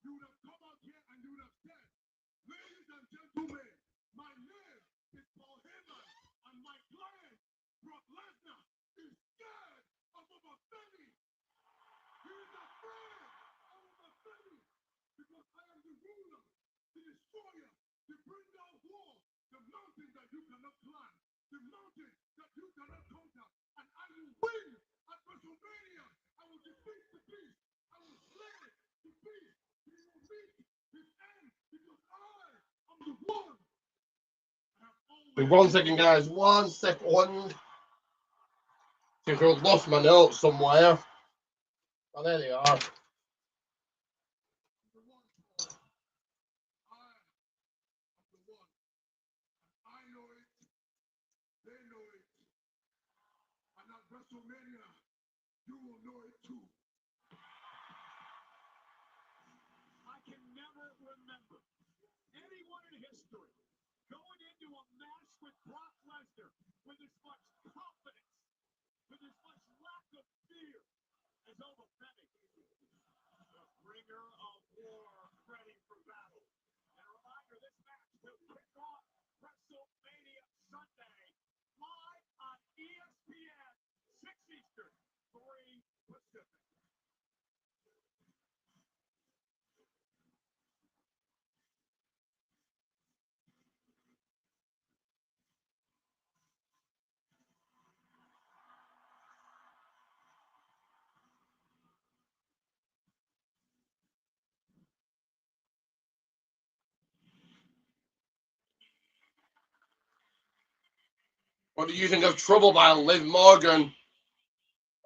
you would have come out here and you would have said, ladies and gentlemen, my name is Paul Heyman, and my client, Brock Lesnar, is scared of Obafemi. He is afraid of Obafemi because I am the ruler, the destroyer, the bring down wall, the mountain that you cannot climb, the mountain that you cannot conquer, and I will win at Wrestlemania. I will defeat the beast. I will slay the beast. He will meet his end because I am the one. I have always 1 second, guys. 1 second. I think I've lost my notes somewhere. Oh, there they are. the one, Paul. I am the one. I know it. They know it. And at WrestleMania, you will know it too. I can never remember anyone in history going into a match with Brock Lesnar with as much confidence, with as much lack of fear as Obafemi, the bringer of war, ready for battle. And a reminder, this match will kick off WrestleMania Sunday, live on ESPN, 6 Eastern, 3 Pacific. What do you think of Trouble by Liv Morgan?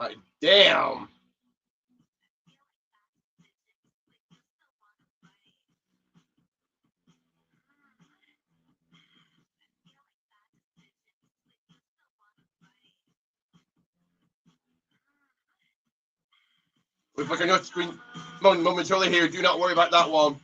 Like, damn. We're back on your screen momentarily here. Do not worry about that one.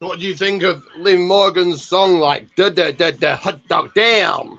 What do you think of Liv Morgan's song like da da da da hot dog damn?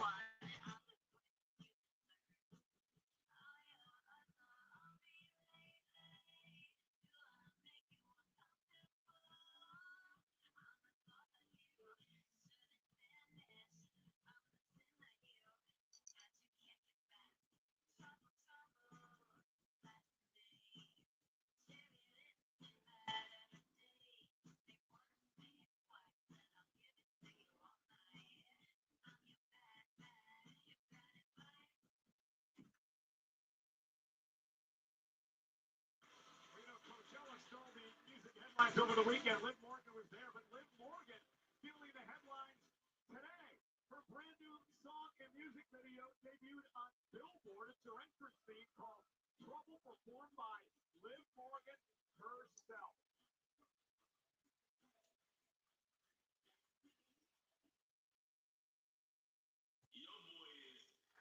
headlines over the weekend. Liv Morgan was there, but Liv Morgan feeling the headlines today. Her brand new song and music video debuted on Billboard. It's her entrance theme called Trouble, performed by Liv Morgan herself.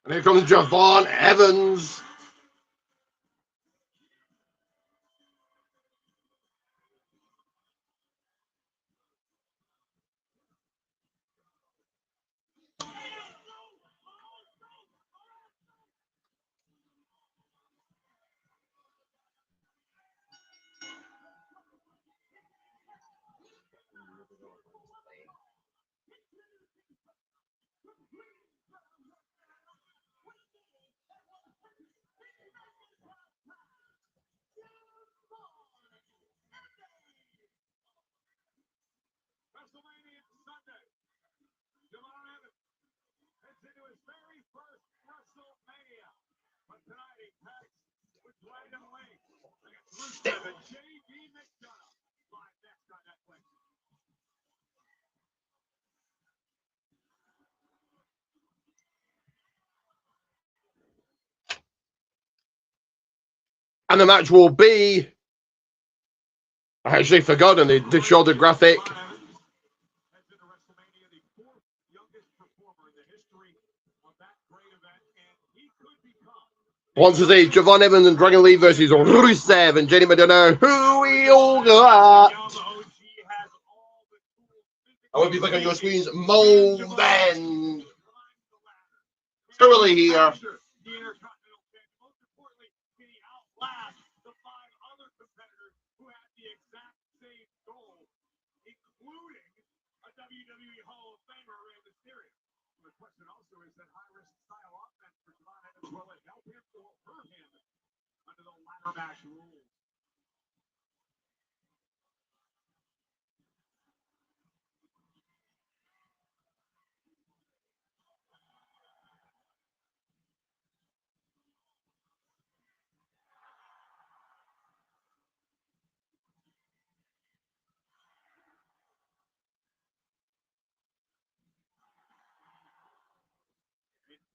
And here comes Javon Evans. Wrestlemania Sunday. Javon Evans heads into his very first Wrestlemania. But tonight he packs with Dragon Lee. Seven J.D. McDonough. Live next on Netflix. And the match will be... I actually forgotten they showed the graphic. Heads into WrestleMania, the fourth youngest performer in the history of that great event, and he could become. Once to say Javon Evans and Dragon Lee versus Rusev and JD McDonough. Who we all got? I will be back on your screens. Mo then. Thoroughly here. WWE Hall of Famer Rey Mysterio. The question also is that high-risk style offense for Javon Evans, will it help him or hurt him under the ladder match rules?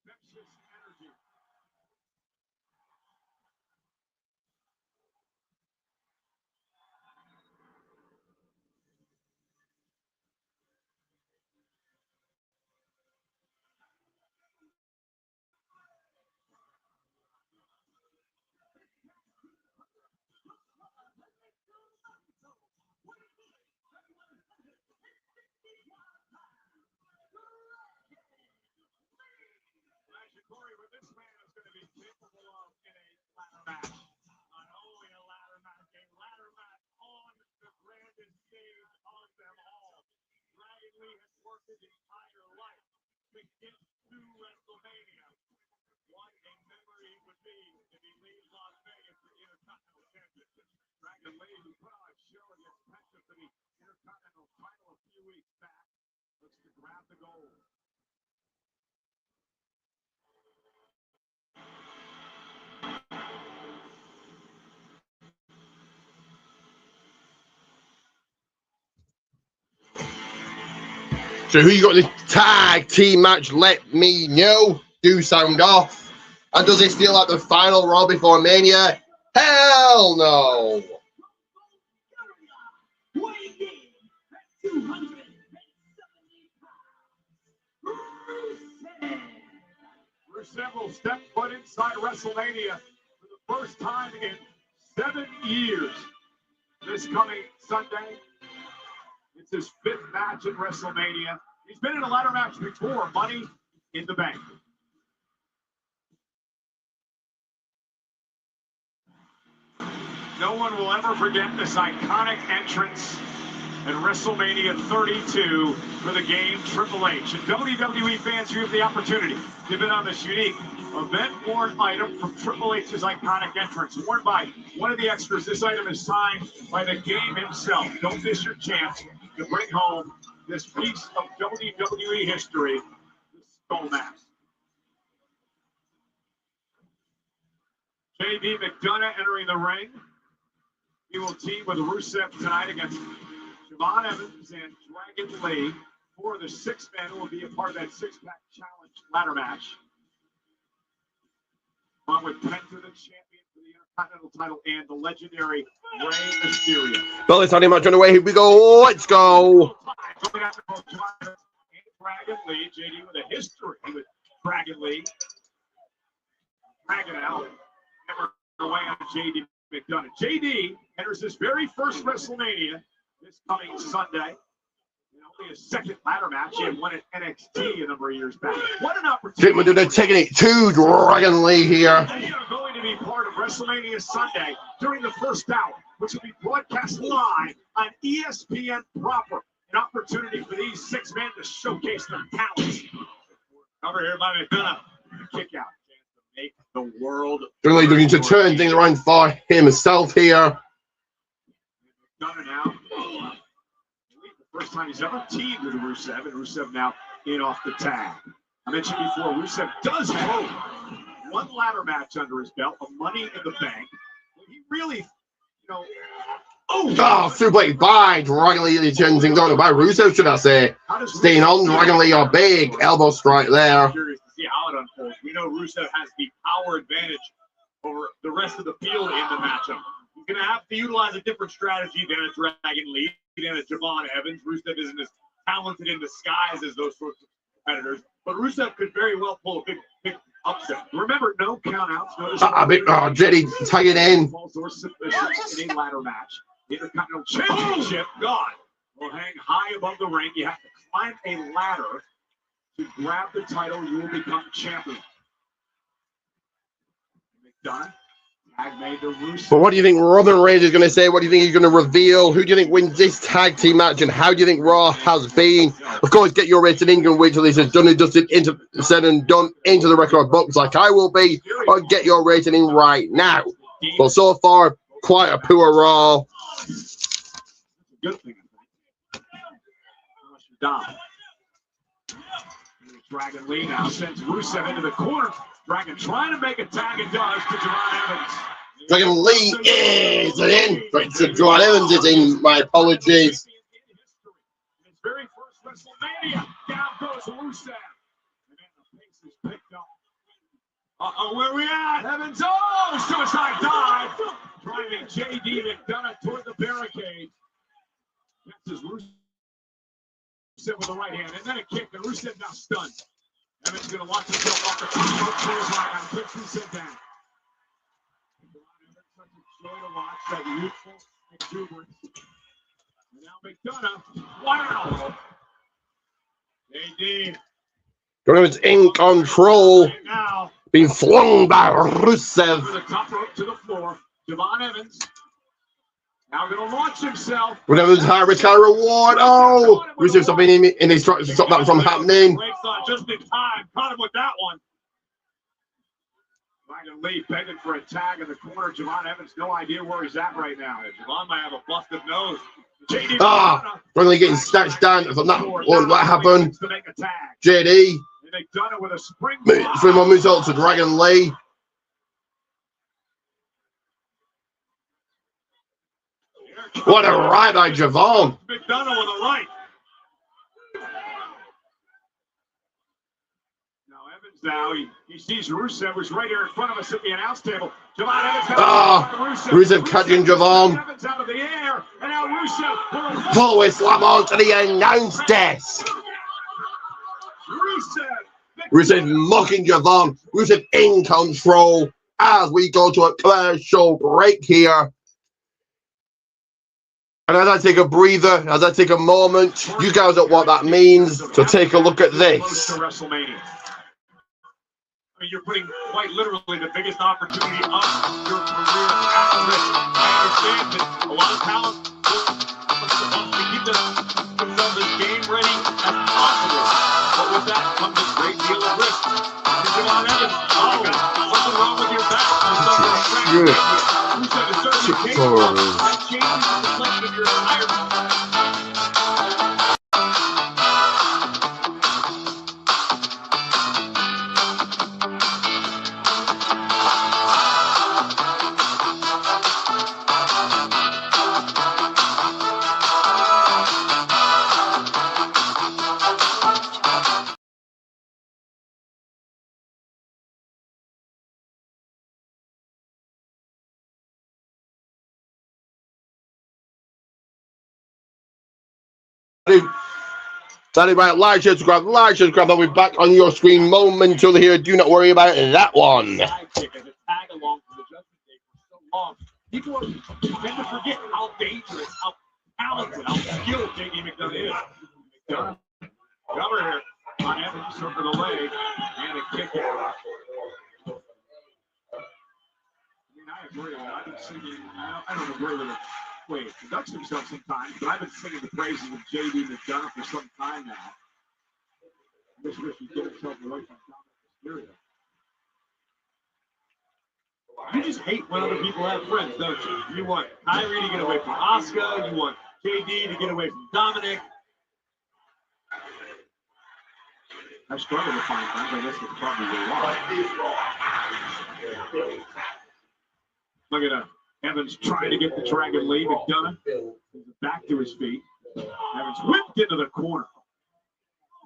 Infectious energy. Corey, what this man is going to be capable of in a ladder match. Not only a ladder match on the grandest stage of them all. Dragon Lee has worked his entire life to get to WrestleMania. What a memory it would be if he leaves Las Vegas for the Intercontinental Championship. Dragon Lee, who put on a show against Penta for the Intercontinental title a few weeks back, looks to grab the gold. So who you got in the tag team match? Let me know. Do sound off. And does this feel like the final Raw before Mania? Hell no. Rusev will step foot inside WrestleMania for the first time in 7 years. This coming Sunday, it's his 5th match at WrestleMania. He's been in a ladder match before, Money in the Bank. No one will ever forget this iconic entrance at WrestleMania 32 for the game Triple H. And WWE fans, you have the opportunity to bid on this unique event-worn item from Triple H's iconic entrance, worn by one of the extras. This item is signed by the game himself. Don't miss your chance to bring home this piece of WWE history, the Skull Mask. J.D. McDonough entering the ring. He will team with Rusev tonight against Javon Evans and Dragon Lee. 4 of the 6 men will be a part of that 6-pack challenge ladder match. Along with Penta, the champion for the Intercontinental title, and the legendary Rey Mysterio. Well, it's only match on the way. Here we go. Let's go. Going after both Javon Evans and Dragon Lee. JD with a history with Dragon Lee. Dragon out. Never away on JD McDonough. JD enters his very first WrestleMania this coming Sunday. Only his second ladder match. He had won at NXT a number of years back. What an opportunity. They're taking it to Dragon Lee here. They are going to be part of WrestleMania Sunday during the first hour, which will be broadcast live on ESPN proper. An opportunity for these 6 men to showcase their talents. Over here by McDonough. Kick out. Chance to make the world. Dragon Lee looking to turn things around for himself here. McDonough now. First time he's ever teamed with Rusev, and Rusev now in off the tag. I mentioned before, Rusev does have 1 ladder match under his belt, a Money in the Bank. He really, Oh, suplex by Dragon Lee. He turns things on by Rusev, should I say. Staying on Dragon Lee, a big elbow strike there. Curious to see how it unfolds. We know Rusev has the power advantage over the rest of the field in the matchup. He's going to have to utilize a different strategy than a Dragon Lee, than a Javon Evans. Rusev isn't as talented in disguise as those sorts of competitors, but Rusev could very well pull a big upset. Remember, no countouts. Jetty tagging in. In a ladder match. The Intercontinental Championship, God, will hang high above the ring. You have to climb a ladder to grab the title. You will become champion. McDonough. But what do you think Roman Reigns is going to say? What do you think he's going to reveal? Who do you think wins this tag team match? And how do you think Raw has been? Of course, get your rating in and wait till this is done and dusted, said and done into the record books like I will be. Or get your rating in right now. But so far, quite a poor Raw. Good thing. Down. Dragon Lee now sends Rusev into the corner. Dragon trying to make a tag and does to Javon Evans. Dragon Lee is in. Javon Evans is in. My apologies. His very first WrestleMania. Down goes Rusev. And then the pace is picked up. Where we at? Evans. Oh, suicide dive. Driving JD McDonough toward the barricade. Catches Rusev with the right hand. And then a kick. And Rusev now stunned. Evans going to watch himself off the clothesline on kicks Rusev down. Such a joy to watch that youthful exuberance. And now McDonough. Wow. AD. Evans in control. Now. Being flung by Rusev. To the top rope to the floor. Javon Evans. Now going to launch himself. With Evans high risk, high reward. Oh! Rusev stopping him in his trying to stop that from happening. Just in time. Caught him with that one. Dragon Lee begging for a tag in the corner. Javon Evans, no idea where he's at right now. Javon might have a busted nose. Dragon Lee getting snatched down from that. What happened? JD. With a spring. 3 more moves out to Dragon Lee. What a ride by Javon. McDonough with a right. Now Evans he sees Rusev was right here in front of us at the announce table. Javon Evans. Rusev catching Javon. Evans out of the air, and now Rusev. Forward slam onto the announce desk. Rusev mocking Javon. Rusev in control as we go to a commercial break here. And as I take a breather, as I take a moment, you guys know what that means. So take a look at this. WrestleMania. I mean, you're putting quite literally the biggest opportunity of your career at risk. I understand that a lot of talent wants to keep themselves as game ready as possible. But with that comes a great deal of risk. Javon Evans, something wrong with your back. That changes the complexion of your entire That is right. Like, share, subscribe, like, share, subscribe. I'll be back on your screen momentarily here. Do not worry about that one. Sidekick as a tag along for the Judgment Day for so long. People tend to forget how dangerous, how talented, how skilled J.D. McDonough is. McDonough, cover here on Evans for the leg and a kick out. I agree. I've been singing. I don't agree with it. Wait, conducts himself sometimes, but I've been singing the praises of J.D. McDonough for some time now. I wish he get himself away from Dominic Mysterio. You just hate when other people have friends, don't you? You want Kyrie to get away from Asuka. You want JD to get away from Dominic. I struggle to find friends. I guess it's probably wrong. Look at Evans trying to get the Dragon Lee. McDonough back to his feet. Evans whipped into the corner.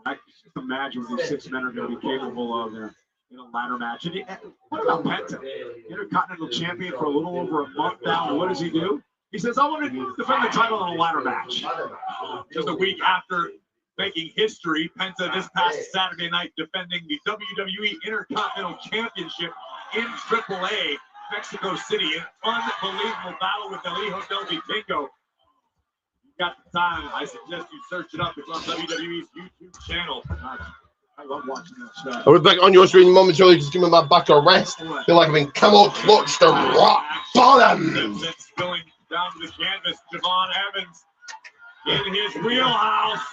I just imagine what these 6 men are going to be capable of there in a ladder match. And what about Penta? Intercontinental champion for a little over a month now. What does he do? He says, I want to defend the title in a ladder match. Just a week after making history, Penta this past Saturday night defending the WWE Intercontinental Championship in AAA, Mexico City. An unbelievable battle with El Hijo del Vikingo. You got the time, I suggest you search it up. It's on WWE's YouTube channel. I love watching that stuff. I'll be back on your screen momentarily. Just give me my back a rest. Feel like I've been camel clutched to rock bottom. Spilling down to the canvas. Javon Evans in his wheelhouse.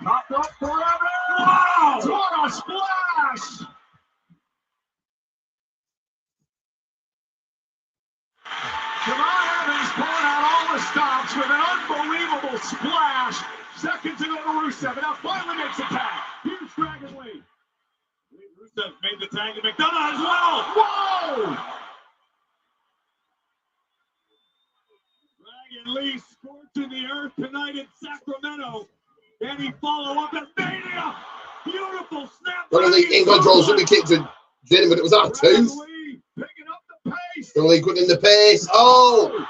Popped up for Evans. Wow! What a splash! Javon Evans pulling out all the stops with an unbelievable splash. Seconds ago to Rusev, and now finally makes a tag. Huge Dragon Lee. Rusev made the tag to McDonough as well. Whoa! Dragon Lee scorching the earth tonight in Sacramento. Can he follow up at Mania? Beautiful snap. Dragon Lee in control. Super kick to Jin, but it was out too. Picking up the pace. Dragon Lee quickening the pace. Oh!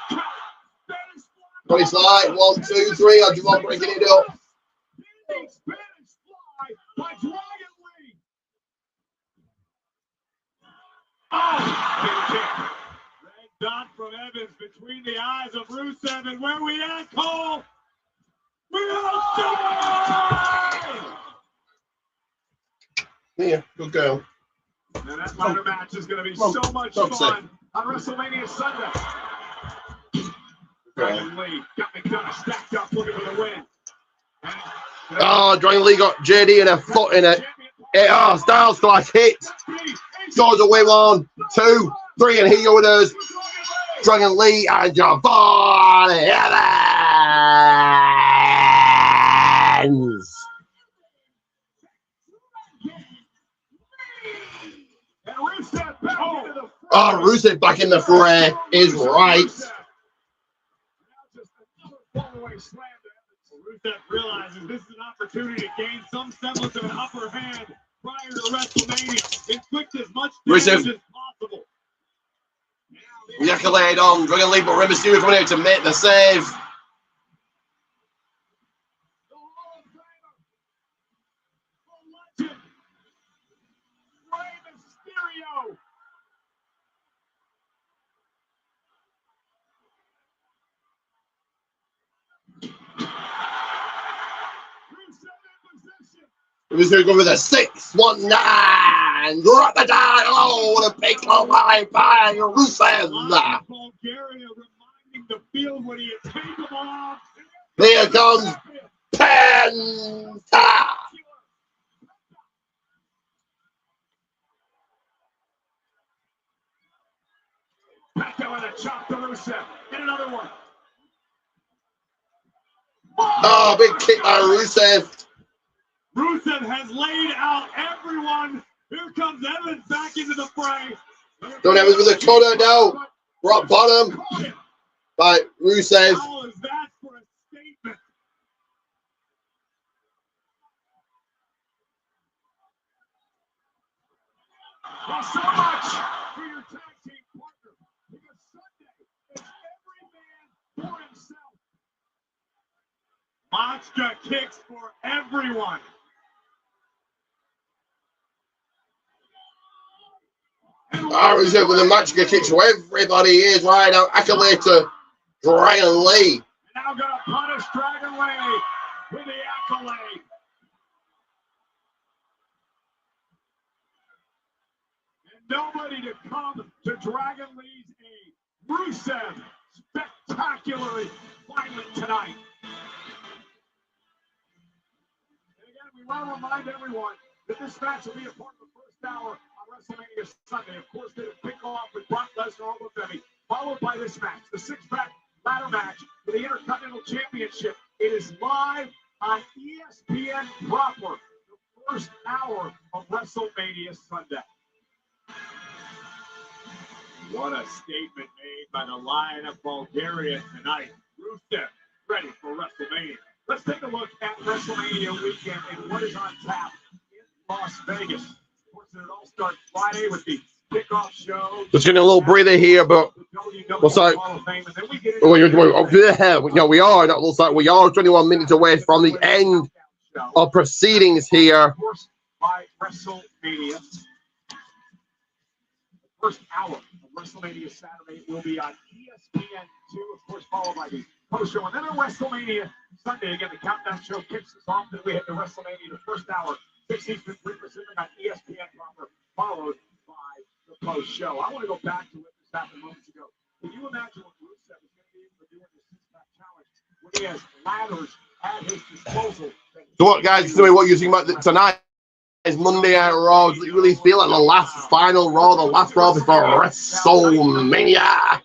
Tony slide. 1, 2, 3. I'll do one breaking it up. Spanish fly by Dragon Lee. Oh, big kick. Red dot from Evans between the eyes of Rusev, and where we at, Cole? We're outside! Yeah, good girl. And that ladder match is going to be so much fun on WrestleMania Sunday. Dragon Lee got McDonough stacked up, looking for the win. Oh, Dragon Lee got JD in a foot in it. Styles Clash hit. Scores away 1, 2, 3, and here it is. Dragon Lee and Javon Evans. Oh, Rusev back in the fray is right. Rusev realizes this is an opportunity to gain some semblance of an upper hand prior to WrestleMania. Inflict as much damage as possible. The accolade on Dragon Lee, but Rey Mysterio coming out to make the save. Mysterio going with a 619. Drop the die. Oh, what a big line by Rusev. Bulgaria reminding the field what he is capable of. Here comes Penta. Penta with a chop to Rusev. Get another one. Oh, big kick by Rusev. Rusev has laid out everyone. Here comes Evans back into the fray. Don't Evans with a cutter now. Rock bottom by Rusev. How is that for a statement? Well, so much for your tag team partner. Because Sunday is every man for himself. Monster kicks for everyone. I was with the match kicks so everybody is right now. Accolade to Dragon Lee. Now gonna punish Dragon Lee with the accolade. And nobody to come to Dragon Lee's aid. Rusev, spectacularly violent tonight. And again, we want to remind everyone that this match will be a part of the first hour on WrestleMania Sunday. Of course, they kick off with Brock Lesnar over Femi, followed by this match, the six-pack ladder match for the Intercontinental Championship. It is live on ESPN proper, the first hour of WrestleMania Sunday. What a statement made by the Lion of Bulgaria tonight. Rusev ready for WrestleMania. Let's take a look at WrestleMania weekend and what is on tap in Las Vegas. Of course, it all starts Friday with the kickoff show. Just getting a little breather here, but looks like we are. That looks like we are 21 minutes away from the end of proceedings here. By WrestleMania. First hour of WrestleMania Saturday will be on ESPN2, of course, followed by the post show. And then on WrestleMania Sunday, again, the countdown show kicks us off. Then we hit the WrestleMania, the first hour, 6 Eastern, 3 Pacific on ESPN proper, followed by the post show. I want to go back to what just happened moments ago. Can you imagine what Rusev is going to be able to do in this six-pack challenge when he has ladders at his disposal? So what, guys, what you think about tonight? It's Monday Night Raw. Do you really feel like the last final Raw, the last Raw before WrestleMania?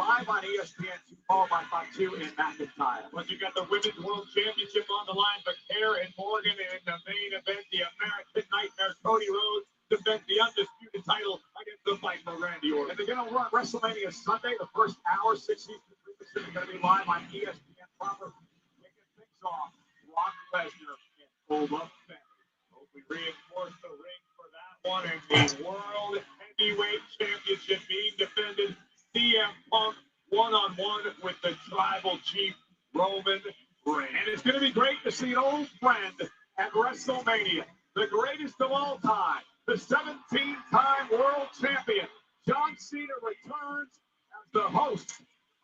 Live on ESPN2, followed by Fatu and McIntyre. But you got the Women's World Championship on the line, Vaquer and Morgan, and in the main event, the American Nightmare, Cody Rhodes, defends the undisputed title against the Viper Randy Orton. And they're going to run WrestleMania Sunday, the first hour, 6 Eastern, 3 Pacific, going to be live on ESPN proper. Kicking things off, Brock Lesnar and Boba Fett. Hope we reinforce the ring for that one, and the World Heavyweight Championship being defended. CM Punk one-on-one with the Tribal Chief Roman Reigns. And it's going to be great to see an old friend at WrestleMania, the greatest of all time, the 17-time world champion. John Cena returns as the host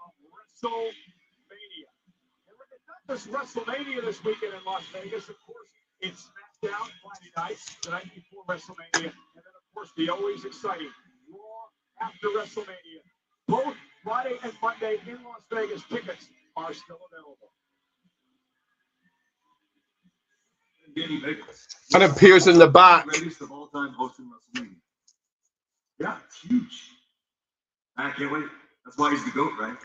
of WrestleMania. And it's not just WrestleMania this weekend in Las Vegas. Of course, it's SmackDown Friday night, the night before WrestleMania. And then, of course, the always exciting Raw after WrestleMania. Both Friday and Monday in Las Vegas. Tickets are still available. Danny Baker. And appears in the back. Greatest of all time hosting WrestleMania. Yeah, it's huge. I can't wait. That's why he's the GOAT, right?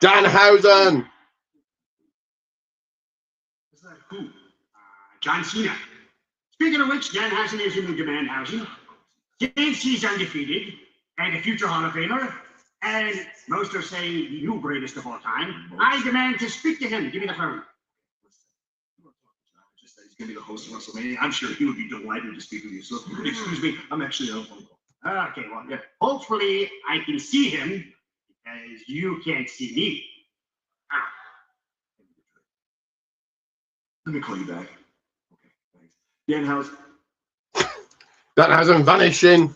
Danhausen. What's that? Who? John Cena. Speaking of which, Danhausen is in the Demandhausen. Since he's undefeated and a future Hall of Famer, and most are saying you greatest of all time, I demand to speak to him. Give me the phone. Just that he's going to be the host of WrestleMania. I'm sure he would be delighted to speak with you. So if you could excuse me, I'm actually on a phone call. Okay, well, yeah. Hopefully I can see him because you can't see me. Ah. Let me call you back. Okay, thanks. Danhausen vanishing.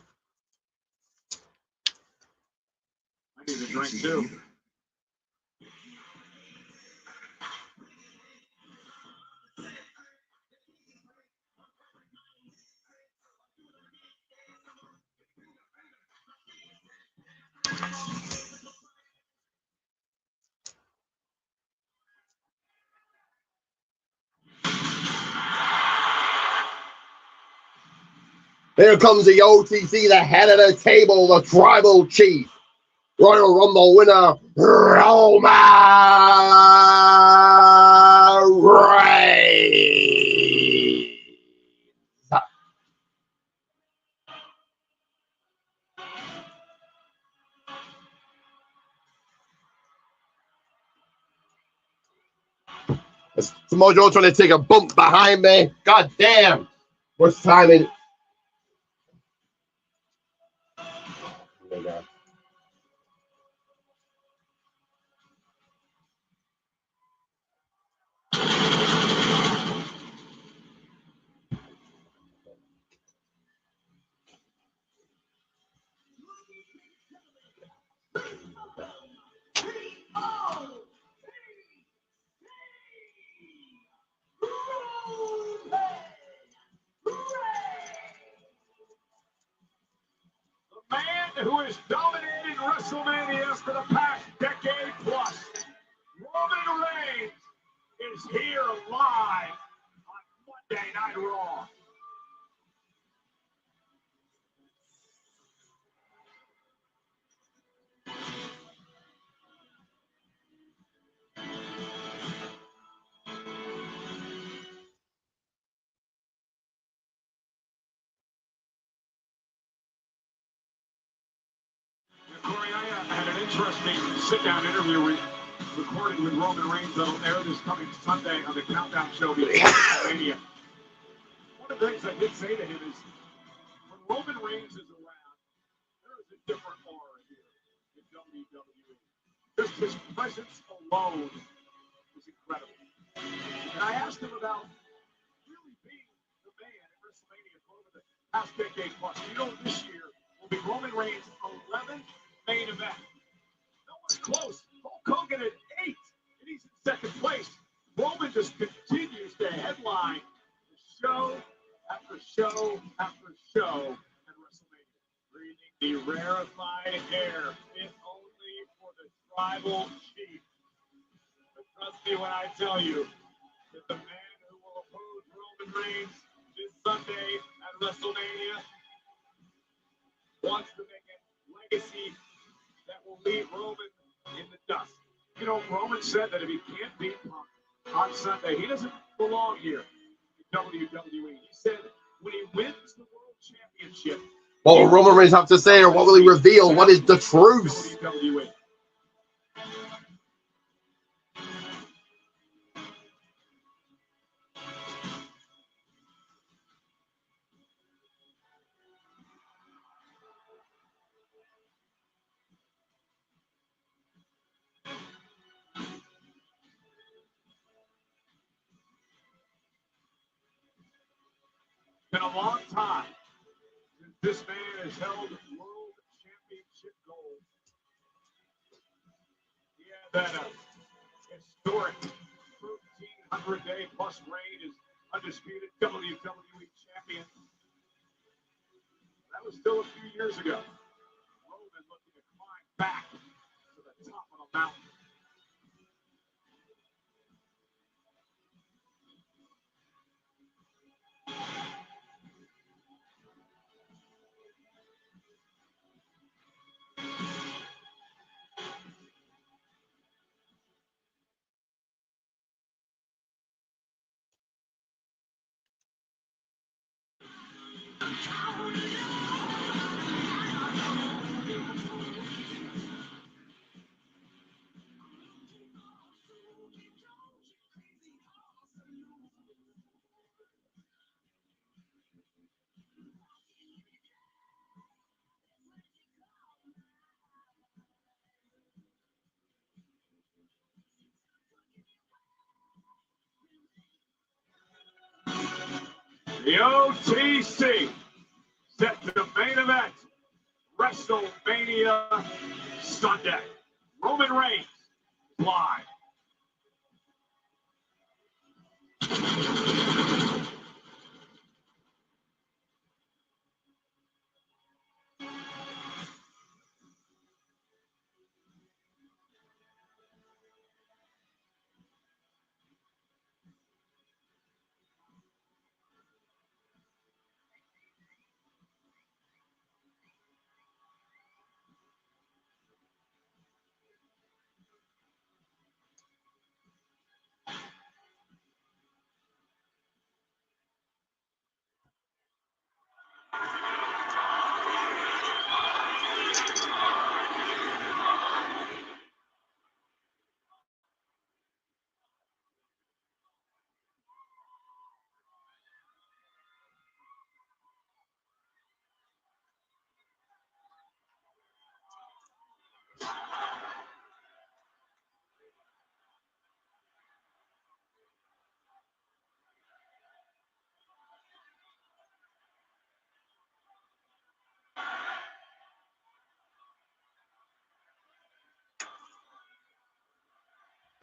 I need a drink too. Here comes the OTC, the head of the table, the Tribal Chief. Royal Rumble winner, Roman Reigns. Samoa Joe trying to take a bump behind me. God damn. What's timing? who is dominating WrestleMania for the past decade plus. Roman Reigns is here live on Monday Night Raw. Corey, I had an interesting sit-down interview recorded with Roman Reigns that'll air this coming Sunday on the Countdown Show before WrestleMania. One of the things I did say to him is, when Roman Reigns is around, there is a different aura here in WWE. Just his presence alone is incredible. And I asked him about really being the man at WrestleMania for over the past decade plus. You know, this year will be Roman Reigns' 11th main event. No one's close. Hulk Hogan at 8, and he's in second place. Roman just continues to headline show after show after show at WrestleMania. Breathing the rarefied air, fit only for the tribal chief. But trust me when I tell you that the man who will oppose Roman Reigns this Sunday at WrestleMania wants to make a legacy that will leave Roman in the dust. You know, Roman said that if he can't beat Punk on Sunday, he doesn't belong here in WWE. He said when he wins the World Championship, what will Roman Reigns have to say, or what will he reveal? What is the truth? WWE. Been a long time since this man has held World Championship gold. He had that historic 1,300-day plus reign as undisputed WWE champion. That was still a few years ago. Roman looking to climb back to the top of the mountain. The OTC set to main event WrestleMania Sunday. Roman Reigns live.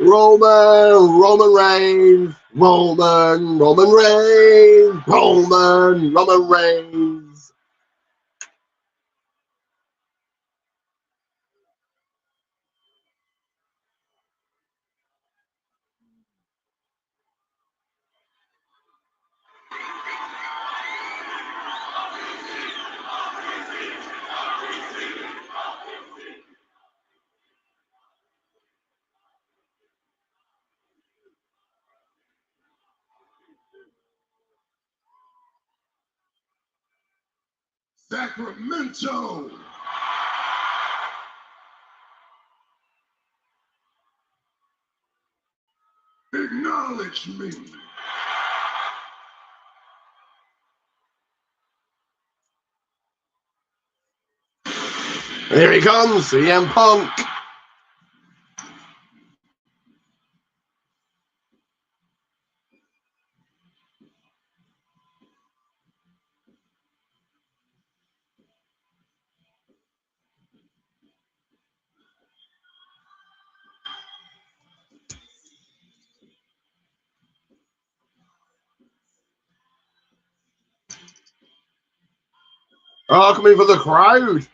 Roman Reigns, Roman Reigns, Roman Reigns. Sacramento. Acknowledge me. Here he comes, CM Punk. Oh, coming for the crowd.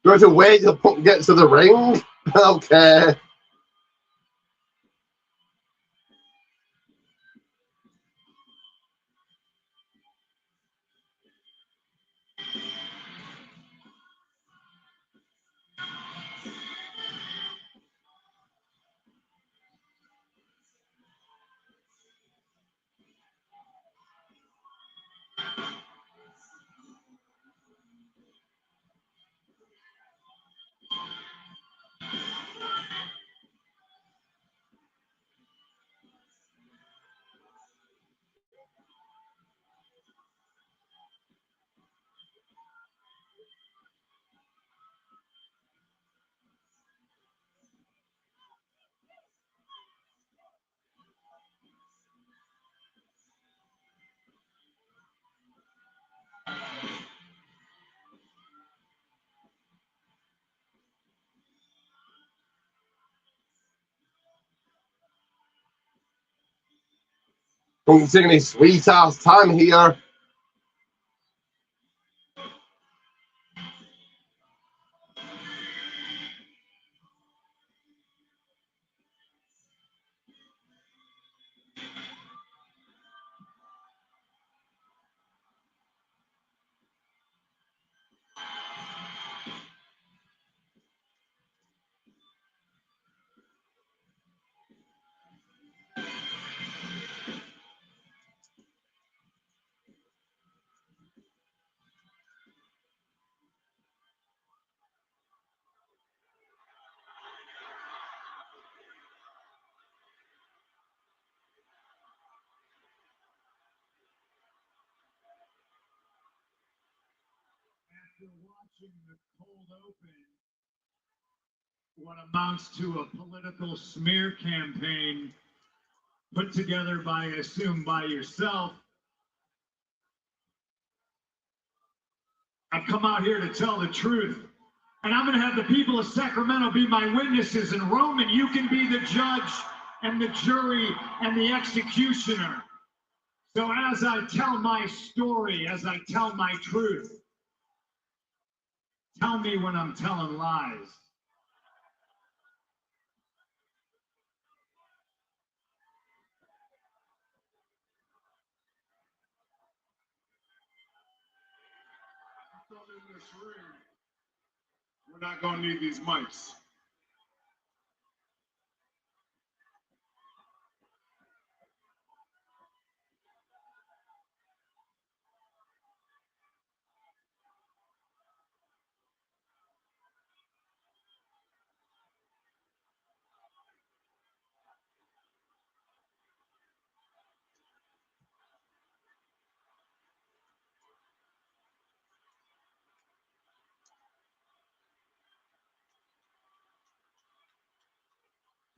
Do I have to wait till Punk gets to the ring? Okay. Punk's taking his sweet ass time here. After watching the cold open, what amounts to a political smear campaign put together by, I assume, by yourself, I've come out here to tell the truth. And I'm going to have the people of Sacramento be my witnesses. And Roman, you can be the judge and the jury and the executioner. So as I tell my story, as I tell my truth, tell me when I'm telling lies. In this ring, we're not gonna need these mics.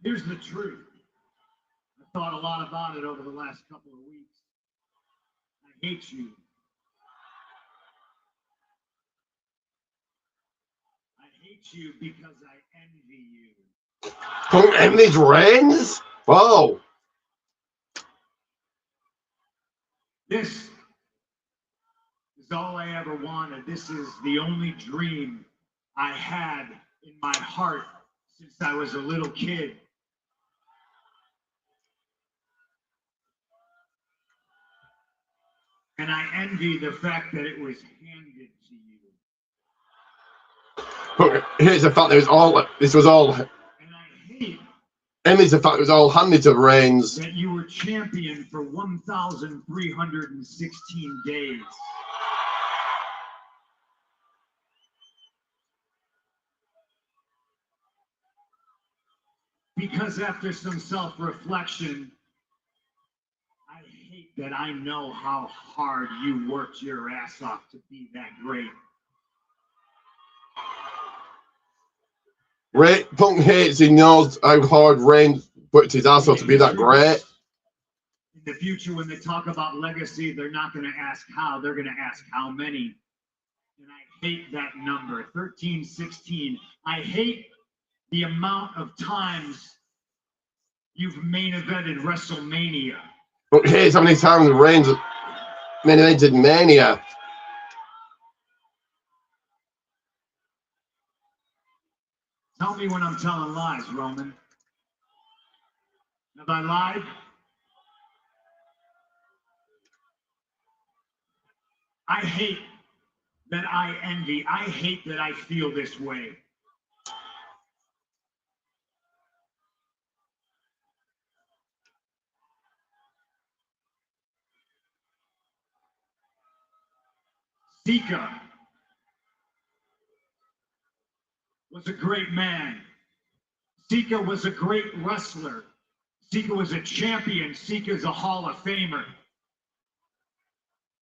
Here's the truth. I thought a lot about it over the last couple of weeks. I hate you. I hate you because I envy you. Punk envies Reigns? Whoa. This is all I ever wanted. This is the only dream I had in my heart since I was a little kid. And I envy the fact that it was handed to you. But here's the fact that this was all. And I hate Envy's the fact it was all handed to Reigns. that you were champion for 1,316 days. Because after some self-reflection, I hate that I know how hard you worked your ass off to be that great. Punk hates, he knows how hard Reigns worked his ass off to be that great. In the future, when they talk about legacy, they're not going to ask how, they're going to ask how many. And I hate that number, 1316. I hate the amount of times you've main evented WrestleMania. Punk hates how many times Reigns main evented Mania. Tell me when I'm telling lies, Roman. Have I lied? I hate that I envy. I hate that I feel this way. Sika was a great man. Sika was a great wrestler. Sika was a champion. Sika is a Hall of Famer.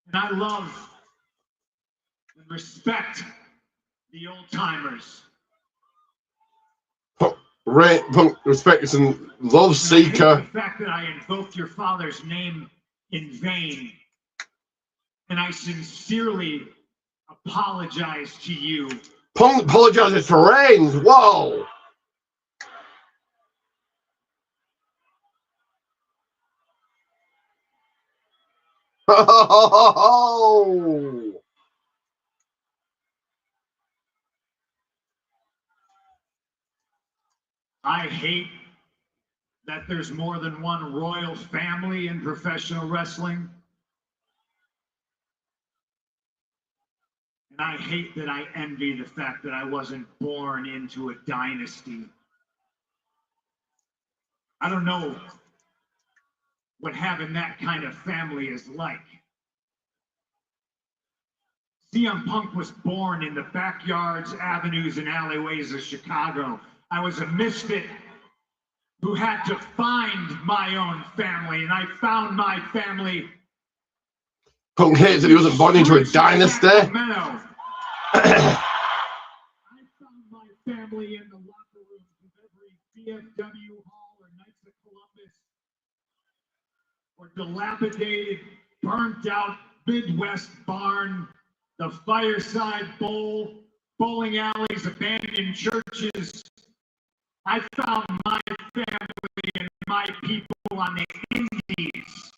And I love and respect the old timers. Punk respects and loves Sika. The fact that I invoked your father's name in vain. And I sincerely apologize to you. Punk apologizes to Reigns. Whoa. Oh. I hate that there's more than one royal family in professional wrestling. And I hate that I envy the fact that I wasn't born into a dynasty. I don't know what having that kind of family is like. CM Punk was born in the backyards, avenues, and alleyways of Chicago. I was a misfit who had to find my own family, and I found my family. Punk hates that he wasn't born into a dynasty. I found my family in the locker rooms of every VFW Hall or Knights of Columbus or dilapidated, burnt out Midwest barn, the Fireside Bowl, bowling alleys, abandoned churches. I found my family and my people on the Indies.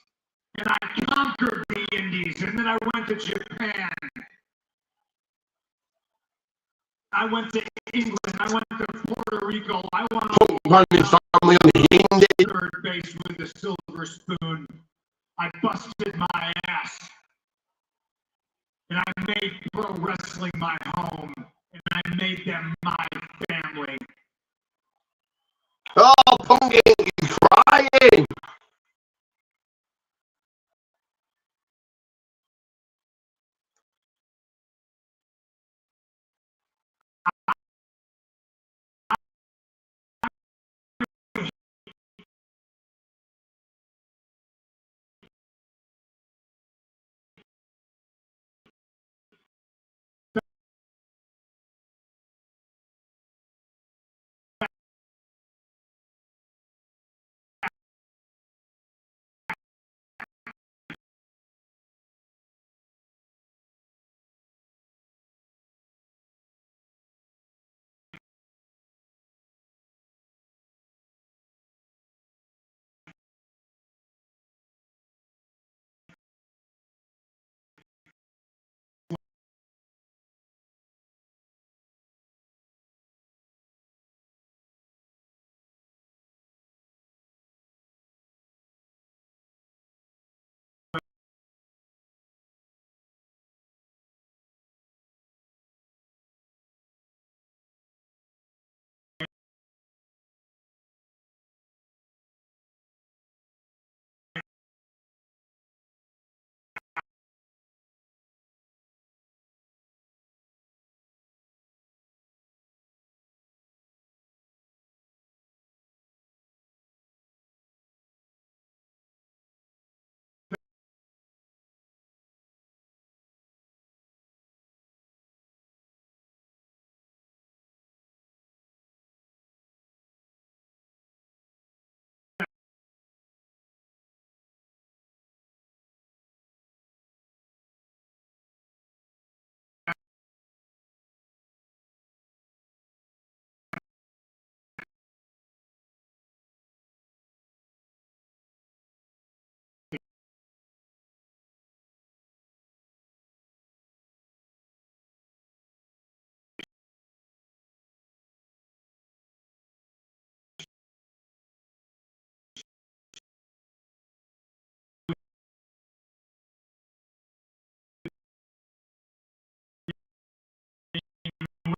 And I conquered the Indies. And then I went to Japan. I went to England. I went to Puerto Rico. I went Punk his family on the Indies. third base with a silver spoon. I busted my ass. And I made pro wrestling my home. And I made them my family. Oh, Punk is crying.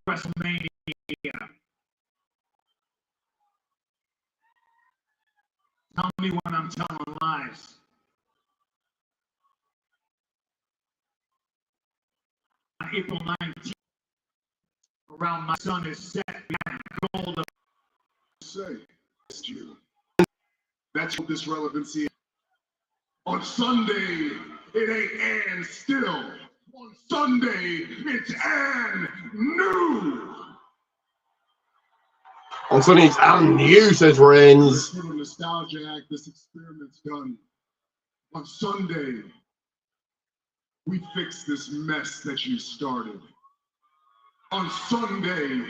WrestleMania. Tell me when I'm telling lies. On April 19th, around my sun is set. We have gold of Say, it's you. That's what this relevancy is. On Sunday, it ain't and still. On Sunday, it's and new. On Sunday, it's and new, says Reigns. Through a nostalgia act, this experiment's done. On Sunday, we fix this mess that you started. On Sunday,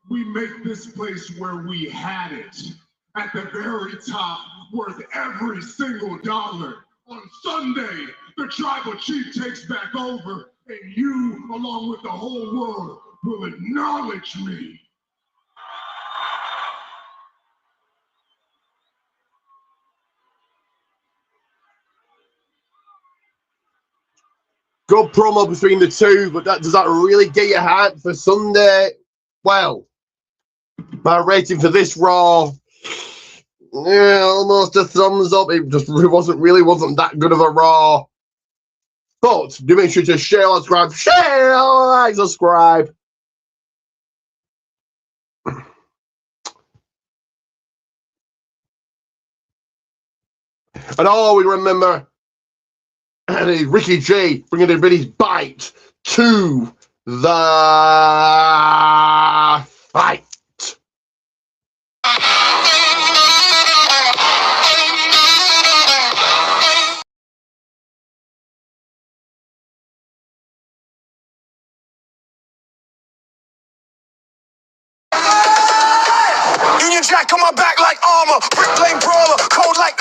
we make this place where we had it at the very top, worth every single dollar. On Sunday, the tribal chief takes back over, and you, along with the whole world, will acknowledge me. Good promo between the two, but does that really get you hyped for Sunday? Well, my rating for this Raw, yeah, almost a thumbs up. It just wasn't that good of a Raw. But do make sure to share, like, subscribe. And always remember, Ricky J bringing the British bite to the fight. Union Jack on my back like armor. Brick lane brawler, cold like